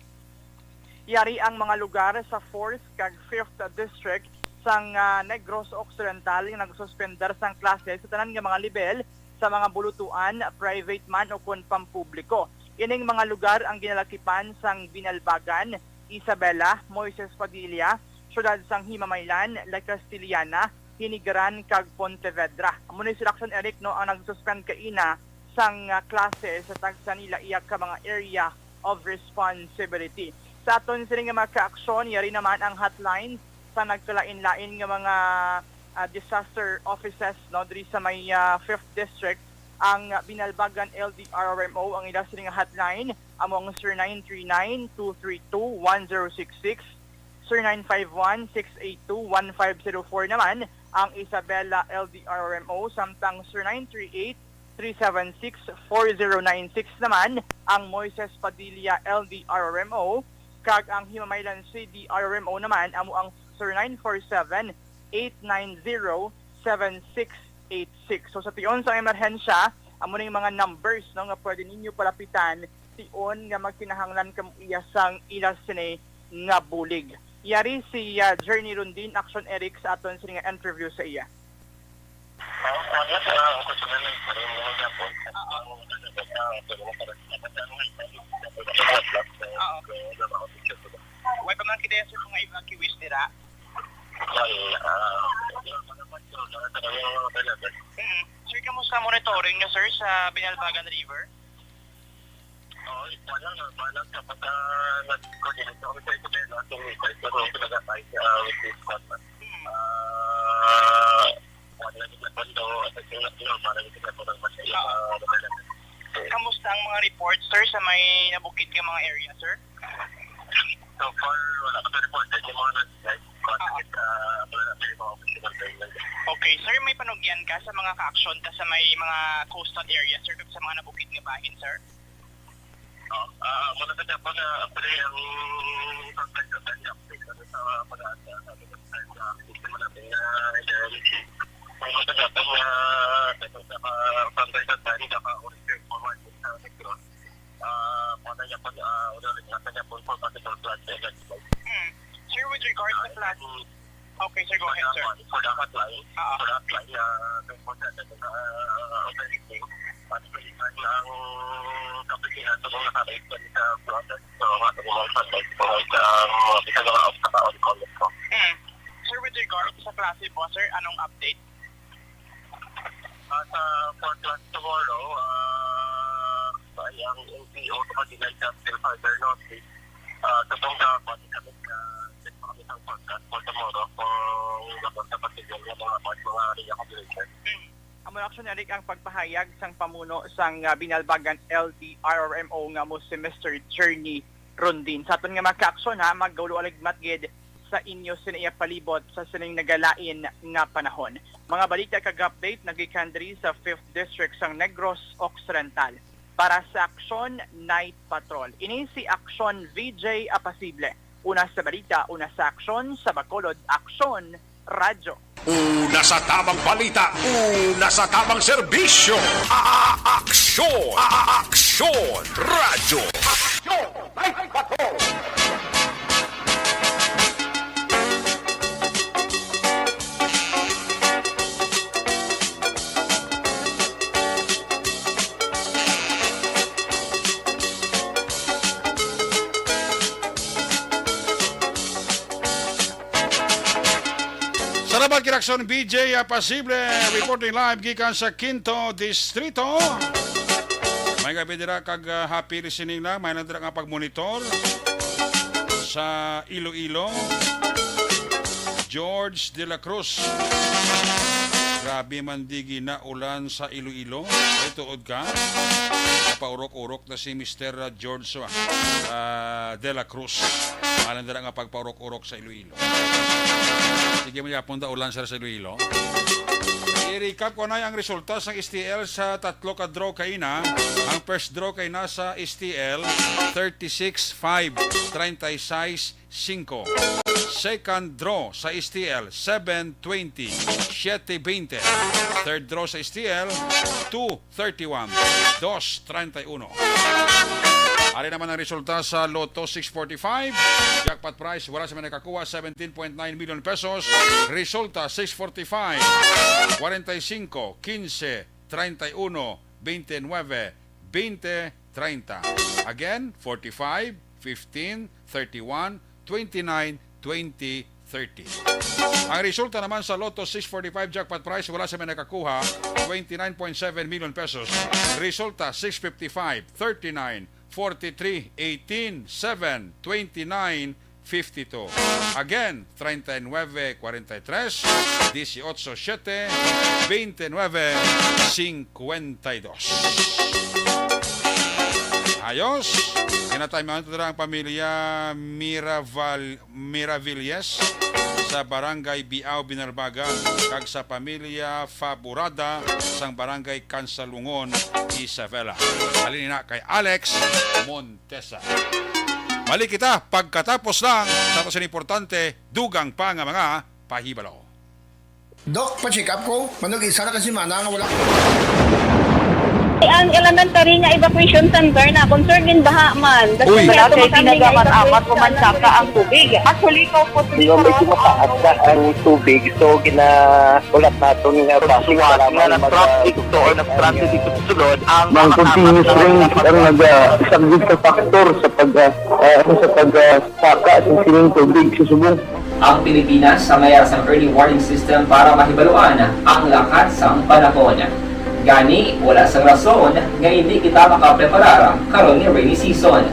yari ang mga lugar sa 4th kag 5th district sang Negros Occidental nga nagsuspender sang classes sa tanan nga mga level sa mga bulutuan, private man o kun pampubliko. Ining mga lugar ang ginalakipan sang Binalbagan, Isabela, Moises Padilla, syudad sang Himamaylan, La Castillana, Hinigaran kag Pontevedra. Muna si Aksyon Eric no ang nagsuspend kaina sang klase sa tagsa nila iyak ka mga area of responsibility. Sa aton sila nga mga ka-aksyon, yari naman ang hotline sa nagkalain-lain nga mga disaster offices no diri sa may 5th district. Ang Binalbagan LDRRMO ang ila sila nga hotline among 0939-232-1066, 0951-682-1504 naman ang Isabela LDRRMO, samtang 0938-376-4096 naman ang Moises Padilla LDRRMO, kag ang Himamaylan CDRRMO naman amo ang 0947-890-7686. So sa tiyon sa emerhensya, amo na yung mga numbers no, nga pwede ninyo palapitan tiyon nga magkinahanglan kamo iyasang ilas sine nga bulig. Yari si Journey Rondin, Aksyon Eric sa aton sa nga interview sa iya. Why pa man kita sa mga evacuees dira? Sir, kamusta monitoring nyo, sir, sa Binalbagan River? Wala kapag nag-coordinate ako sa ito din natin pero pinag-atay with this contact. Wala nila bando at para hindi ka po ng masaya. Kamusta ang mga reports, sir, sa may nabukid ka mga area, sir? So far, wala ka report. Yung mga nag-guide contact, wala na mga official guidelines. Okay, sir, may panugyan ka sa mga ka-aksyon ka sa may mga coastal area, sir, sa mga nabukid nga bahin, sir? Muna ka dapat apply ang contact sa kanya sa Pag-asa sa sistema natin na muna ka dapat sa contact sa kanya naka-order forward sa Negros. Muna niya pag order na kanya po for capital plan. Sir, with regard to plan, okay, sir, go ahead, sir. For the hotline, important na operating at pilihan ng kapitihan sa mga nakakait pa sa process. So, mga mga hotline po sa mga bisa mga obstacle comment ko. Sir, with regard sa klase po, sir, anong update? Sa for class tomorrow, ang NPO kapag-inay sa still further notice sa bongga kami kami ang podcast for tomorrow kung dapat sa patigil ng mga rehabilitation. Amo Aksyon Eric ang pagpahayag sang pamuno sang Binalbagan LDRRMO nga mo si Mr. Journey Rondin. Sa aton nga magka-aksyon ha, maggulo aligmat gid sa inyo sinaiya palibot sa sining nagalain nga panahon. Mga balita kag-update nagikan diri sa 5th District sang Negros Occidental. Para sa Aksyon Night Patrol. Ini si Aksyon VJ Apasible. Una sa balita, una sa aksyon, sa Bacolod, Aksyon Radyo. Una sa tamang balita, una sa tamang serbisyo. Aksyon! Aksyon! Radyo! Aksyon! Night Patrol! Salamat kinaksyon BJ Pasible, reporting live gikan sa Quinto Distrito. May gabi dira kag happy listening na, may nandira nga pagmonitor sa Iloilo. George de la Cruz. Grabe man digi na ulan sa Iloilo. Ay tuod ka. Paurok-urok na si Mr. George de la Cruz. Malang dira nga pagpaurok-urok sa Iloilo. Sige mo yapon da ulan sa Iloilo. I-recap ko na ang resulta sa STL sa tatlo ka draw kay na. Ang first draw kay na sa STL 36-5, 36-5. Second draw sa STL 7-20, 7-20. Third draw sa STL 2-31, 2-31. Ari naman ang resulta sa Lotto 645. Jackpot prize, wala sa mga nakakuha, 17.9 million pesos. Resulta 645, 45, 15, 31, 29, 20, 30. Again, 45, 15, 31, 29, 20, 30. Ang resulta naman sa Lotto 645 jackpot prize, wala sa may nakakuha, 29.7 million pesos. Resulta 655, 39, 43, 18, 7, 29, 52. Again, 39, 43, 18, 7, 29, 52. Ayos. Kinatayman ito ang pamilya Miravilles sa barangay Biao, Binarbaga, kag sa pamilya Faburada sa barangay Kansalungon, Isabela. Halin na kay Alex Montesa. Mali kita, pagkatapos lang sa tasin importante, dugang pa nga mga pahibalo. Dok, pa-check up ko. Manog isa na kasi mana nga wala. Ang elementary nga evacuation center na concern din baha man. Kasi nga pinagamat-amat ko man saka ang tubig. Actually, ko po Hindi mo medyo mataas na ang tubig. So, ulat natin nga basi para mag-traffic to or nag-traffic dito sa sulod. Ang continuous rain ang isang good factor sa pagsaka at sining tubig sa subong. Ang Pilipinas sa mayroon sa early warning system para mahibaluan ang lakas ng panahon. Gani, wala sang rason nga hindi kita makapreparar karon ni rainy season.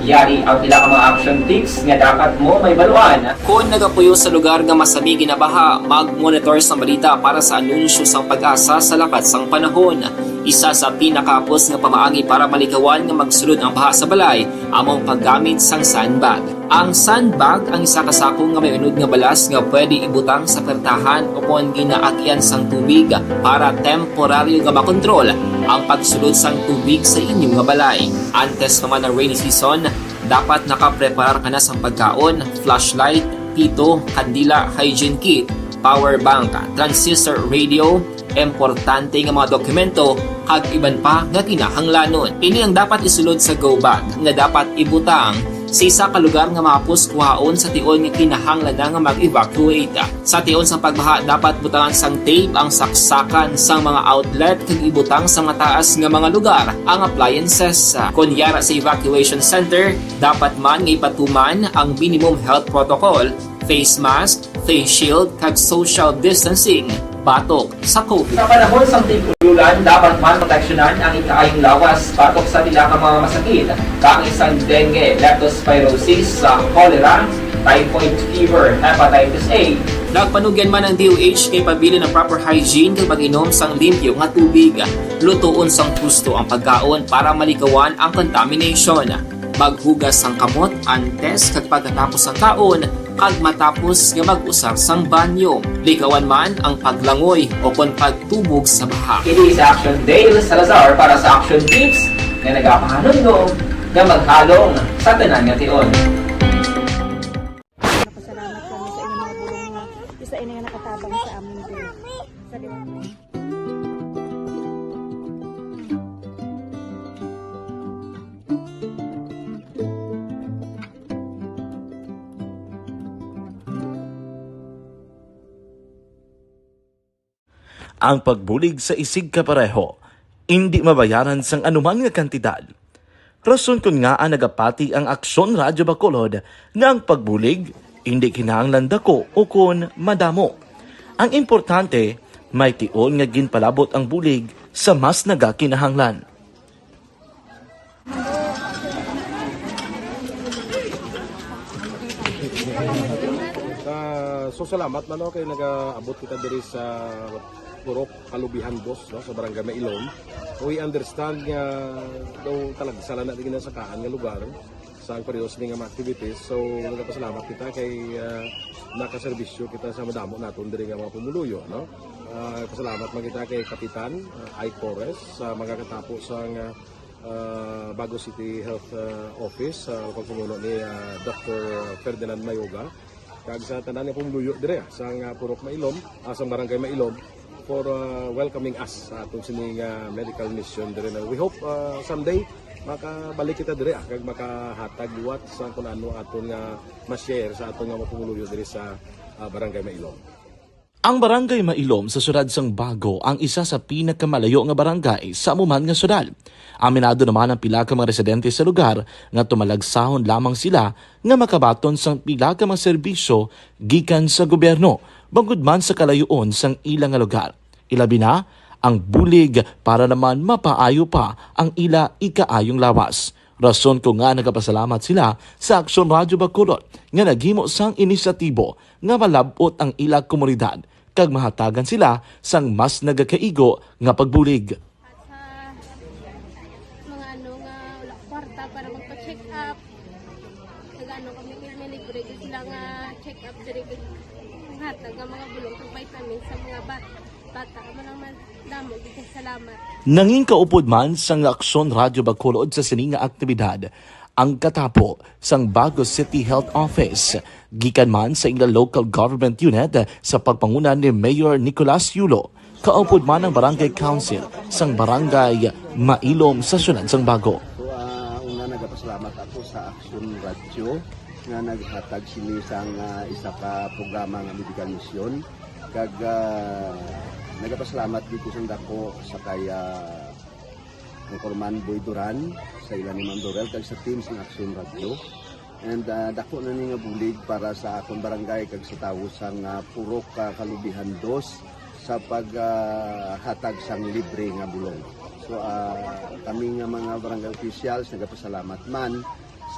Yari ang pila ka mga action tips nga dapat mo may baluan. Kung nagapuyo sa lugar nga masabi ginabaha, mag-monitor sa balita para sa anunsyo sang pag-asa sa lakas sang panahon. Isa sa pinakapos nga pamaagi para malikawan nga magsulod ang baha sa balay, among paggamit sang sandbag. Ang sandbag ang isa kasakong nga may unod nga balas nga pwede ibutang sa pertahan o kung ginaagyan sang tubig para temporaryo nga makontrol ang pagsulod sang tubig sa inyong nga balay. Antes naman ng rainy season, dapat nakapreparar ka na sang pagkaon, flashlight, pito, kandila, hygiene kit, power bank, transistor radio, importante nga mga dokumento kag iban pa nga kinahanglanon. Ini ang dapat isulod sa go bag nga dapat ibutang sa isa ka lugar nga mapos kuhaon sa tion nga kinahanglan nga mag-evacuate. Sa tion sa pagbaha dapat butangan sang tape ang saksakan sang mga outlet kag ibutang sa mataas nga mga lugar ang appliances. Kunyara sa evacuation center, dapat man nga ipatuman ang minimum health protocol, face mask, face shield kag social distancing batok sa COVID. Sa panahon sa tig-ulan, dapat man proteksyonan ang ikaayong lawas batok sa pila ka mga masakit, kang isang dengue, leptospirosis, cholera, typhoid fever, hepatitis A. Nagpanugyan man ang DOH kay pabili ng proper hygiene kay pag-inom sang limpyo nga tubig. Lutuon sang gusto ang pagkaon para malikawan ang contamination. Maghugas sang kamot antes kag pagkatapos ang kaon kag matapos nga mag-usar sang banyo. Likawan man ang paglangoy o kon pagtubog sa baha. It is Action Dale Salazar para sa Action Tips nga nagapahanundong nga maghalong sa tanan nga tion. Napasalamat kami sa inyong mga bulong nga isa ini nga nakatabang sa amin din. Sa ang pagbulig sa isig kapareho, hindi mabayaran sang anuman nga kantidad. Rason kun nga ang nagapati ang Aksyon Radyo Bacolod nga ang pagbulig, hindi kinahanglan dako o kun madamo. Ang importante, may tion nga ginpalabot ang bulig sa mas nagakinahanglan. So salamat man kay nagaabot kita diri sa Purok Kalubihan Dos, no, sa Barangay Mailom. We understand nga daw talaga sala na din sa kaan nga lugar sa periodos ni nga mga activities. So nagapasalamat kita kay nakaserbisyo kita sa madamo naton diri nga mga pumuluyo, no. Pasalamat man kita kay Kapitan Ike Torres sa mga katapo sa Bago City Health Office sa pagpumuno ni Dr. Ferdinand Mayoga kag sa tanan nga pumuluyo dire sa Purok Mailom, sa Barangay Mailom for welcoming us sa atong sining medical mission dire. We hope someday makabalik kita dire kag makahatag liwat sa kun ano aton nga ma-share sa aton nga mapumuluyo dire sa Barangay Mailom. Ang Barangay Mailom sa syudad sang Bago ang isa sa pinakamalayo nga barangay sa amuman nga syudad. Aminado naman ang pila ka mga residente sa lugar nga tumalagsahon lamang sila nga makabaton sang pila ka mga serbisyo gikan sa gobyerno bangod man sa kalayoon sang ilang nga lugar. Ilabi na ang bulig para naman mapaayo pa ang ila ikaayong lawas. Rason ko nga nagapasalamat sila sa Aksyon Radyo Bacolod nga naghimo sang inisyatibo nga malabot ang ila komunidad kag mahatagan sila sang mas nagakaigo nga pagbulig. Mga ano nga wala kwarta para magpa-check up. Nagano kami libre sila nga check up diri hatag nga mga bulong kag vitamin sa mga bata man naman damo gid salamat. Nanging kaupod man sang Aksyon Radyo Bacolod sa sining nga aktibidad ang katapo sang Bago City Health Office gikan man sa ilang local government unit sa pagpanguna ni Mayor Nicolas Yulo. Kaupod man ang Barangay Council sang Barangay Mailom sa syudad sang Bago. So una nagapasalamat ako sa Aksyon Radyo nga naghatag sini sang isa ka programa nga medical mission kag nagapasalamat dito sa dako sa kaya ang Corman Boy Duran sa ilan ni Ma'am Dorel kag sa team sa Aksyon Radio. And dako na ni nga bulig para sa akong barangay kag sa tawo sang Purok Kalubihan Dos sa paghatag sang libre nga bulong. So kami nga mga barangay officials nagapasalamat man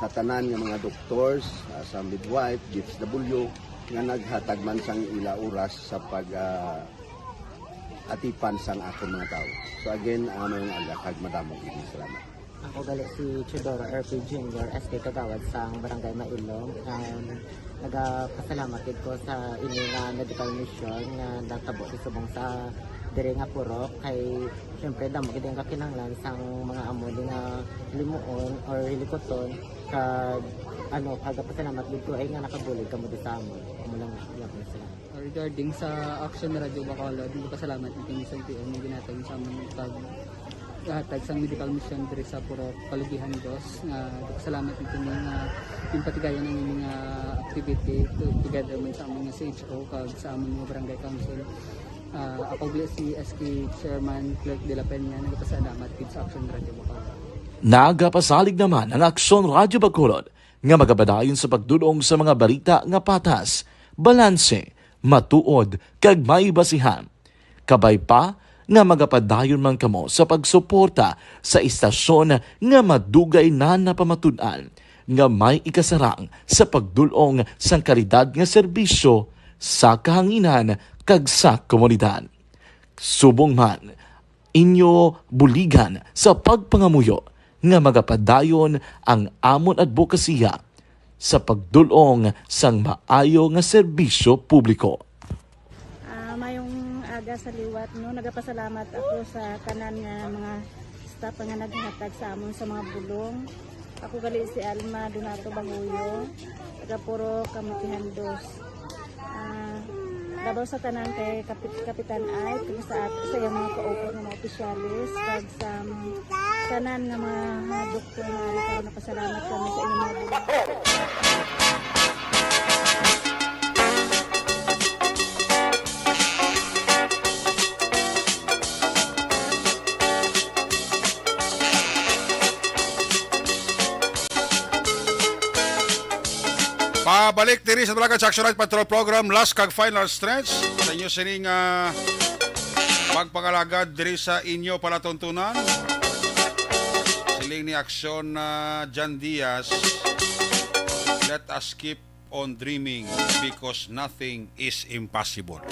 sa tanan nga mga doctors, sa midwife, DSW nga naghatag man sang ila oras sa pag atipan sang akong mga tao. So again, mga agakag madamong ini salamat. Ako gali si Chidoro RP Jr. SK Kagawad sa Barangay Mailom. Nagapasalamat ko sa ini nga medical mission nga natabo subong sa diri nga Purok kay syempre damo gid ang kakinahanglan sang mga amuli nga limuon or hilikoton kag ano pagapasalamat dito ay nga nakabulig kamo di sa amon. Amo lang sila. Regarding sa Aksyon Radyo Bacolod, pasalamat natin sa IPM na ginatag sa aming paghatag sa medical mission diri sa Purok Kalubihan Dos. Pasalamat natin yung patigayan ng mga activity together man sa aming CHO kag sa aming mga barangay council. Ako si SK Chairman Clerk de la Peña nagpasalamat din sa Aksyon Radyo Bacolod. Nagapasalig naman ang Aksyon Radyo Bacolod nga magabadayon sa pagdulong sa mga balita nga patas, balanse, matuod kag may basihan. Kabay pa nga magapadayon man kamo sa pagsuporta sa istasyon nga madugay na napamatud-an nga may ikasarang sa pagdulong sang kalidad nga serbisyo sa kahanginan kag sa komunidad. Subong man inyo buligan sa pagpangamuyo nga magapadayon ang amon advokasya sa pagdulong sang maayo nga serbisyo publiko. Mayong aga sa liwat no, nagapasalamat ako sa tanan nga mga staff nga naghatag sa amon sa mga bulong. Ako gali si Alma Donato Banguyo, taga Purok Kalubihan Dos. Labaw sa tanan kay Kapitan Ay, sa iyang mga ka-open ng mga opisyalis, kag sa tanan nga mga doktor na rin napasalamat kami sa inyong mga bulong. Balik diri sa Dalaga sa Action Night Patrol Program, last kag final stretch sa inyo sining pagpangalagad diri sa inyo palatuntunan. Siling ni Aksyon John Diaz, let us keep on dreaming because nothing is impossible.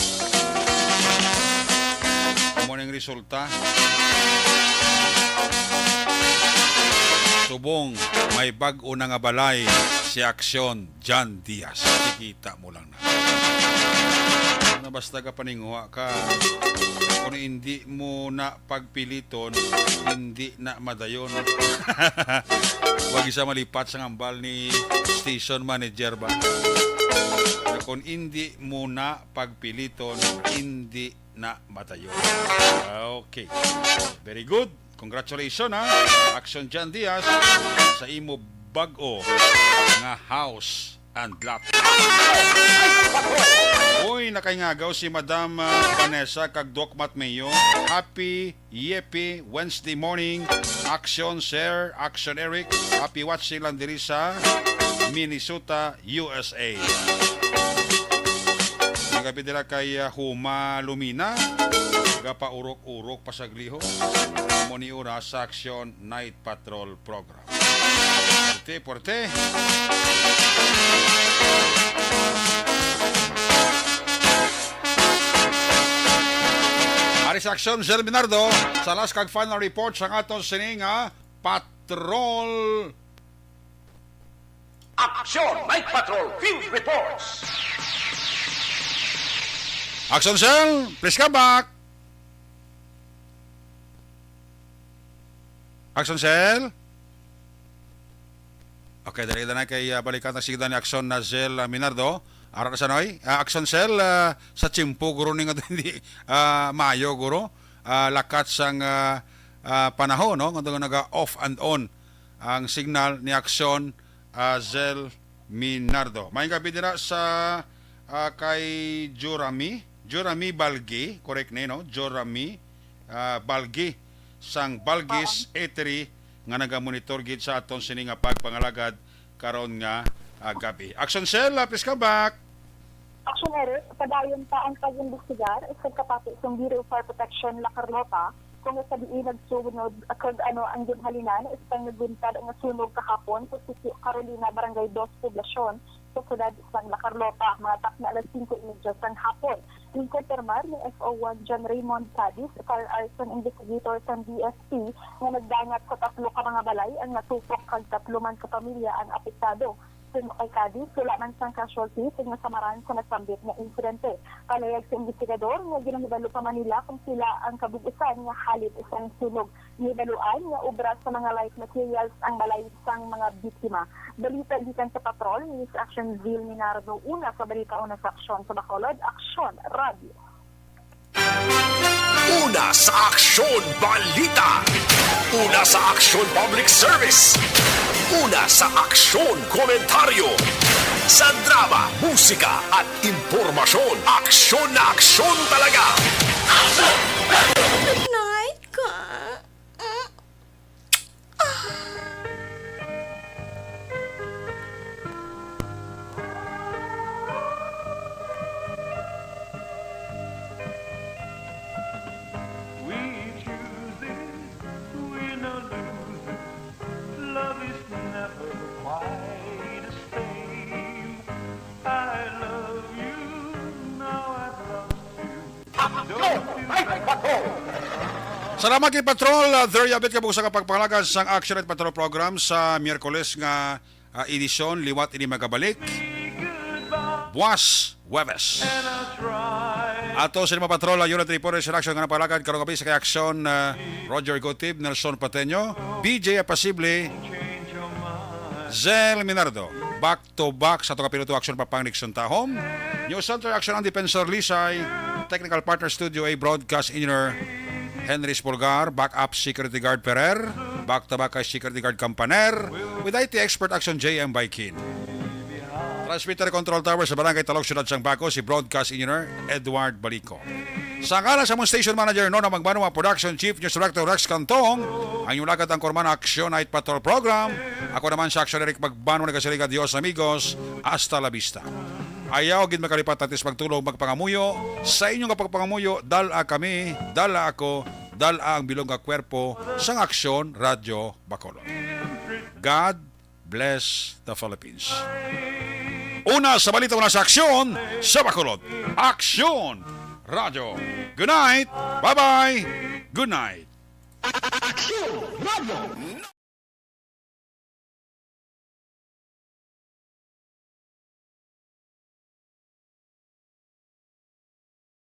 Morning resulta. Subong may bag-o na nga balay si Aksyon John Diaz. Sikita mo lang na. Ano basta ka paninguha ka, kung hindi mo na pagpiliton, hindi na madayon. Huwag isa malipat sa ngambal ni station manager ba? Kung hindi mo na pagpiliton, hindi na madayon. Okay. Very good. Congratulations Aksyon John Diaz sa imo bag-o nga house and lot. Uy, nakaingagaw si Madam Vanessa kag Doc Matmeo. Happy Yepi Wednesday morning. Aksyon Sir, Aksyon Eric. Happy watching lang diri sa Minnesota, USA. Nagabi dira kay Huma Lumina. Gapaurok-urok pasagliho. Moni ura sa Action Night Patrol Program. Porte. Ari sa Action, Sir Minardo, sa last kag final report sa aton sining Patrol. Action Night Patrol Field Reports. Action, Sir, please come back. Action Cell. Okay, dali na kay balikan na sigda ni Action na Zel Minardo. Ara na sa noy. Action Cell sa chimpo guro ni nga hindi maayo guro. Lakat sang panahon no, nga naga off and on ang signal ni Action Zel Minardo. May gabi dira sa kay Jorami Balgi, correct no? Jorami Balgi sang Balgis Eatery nga naga-monitor gid sa aton sini nga pagpangalagad karon nga gabi. Action Cell, please come back. Action Eric, padayon pa ang pag-imbestigar sa kapati sa Bureau of Fire Protection La Carlota kung sa diin nagsunod kag ang ginhalinan is pang nagbuntad ang sunog kahapon sa Sitio Carolina Barangay 2 Poblacion sa siyudad ng La Carlota mga na alas 5:30 ng hapon. Inkonfirmar ni FO1 John Raymond Cadiz, fire arson investigator sa DSP, nga nagdangat sa 3 ka mga balay ang natupok kag 3 man ka pamilya ang apektado. Sino kay Cadiz, wala man sang casualty nga samaran sa nasambit nga insidente. Palayag sa investigador nga ginahibalo pa Manila kung sila ang kabugusan nga halit isang sunog. Nibaluan nga obra sa mga light materials ang balay sang mga biktima. Balita gikan sa patrol ni Action Zil Minardo, una sa balita una sa Aksyon sa Bacolod, Aksyon Radio. Una sa Aksyon Balita. Una sa Aksyon Public Service. Una sa Aksyon Komentaryo. Sa drama, musika at impormasyon. Aksyon na aksyon talaga. Aksyon! Good night ka. Salamat kay Patrol. There you have it, kabusa ka pagpangalagan sang Action Night Patrol Program sa Miyerkules nga edisyon liwat ini magabalik. Buwas Huwebes. Ato sa lima Patrol, unit reporter sa action nga napalagad karong gabi sa kay Action Roger Gotib, Nelson Pateño, BJ Apasible, Zel Minardo. Back to back sa itong kapiluto Action Papang Nixon Tahom. News Center Action ang Defensor Lisay, Technical Partner Studio A, Broadcast Engineer Henry Spolgar, Backup Security Guard Ferrer, back to back kay Security Guard Campaner, with IT Expert Action JM Baikin. Transmitter Control Tower sa Barangay Talog, Syudad Sangbaco, si Broadcast Engineer Edward Balico. Sa ngala sa mong Station Manager Nona Magbanwa, Production Chief News Director Rex Cantong, ang inyong lagad ang Korman Action Night Patrol Program. Ako naman sa Action Eric Magbanwa, nagkasaliga Dios amigos, hasta la vista. Ayaw gid makalipat atis magtulog magpangamuyo. Sa inyong kapagpangamuyo, dala kami, dala ako, dala ang bilog nga kwerpo sang Action Radio Bacolod. God bless the Philippines. Una sa balita, una sa Aksyon sa Bacolod. Aksyon Radio. Good night. Bye-bye. Good night. Action Radio.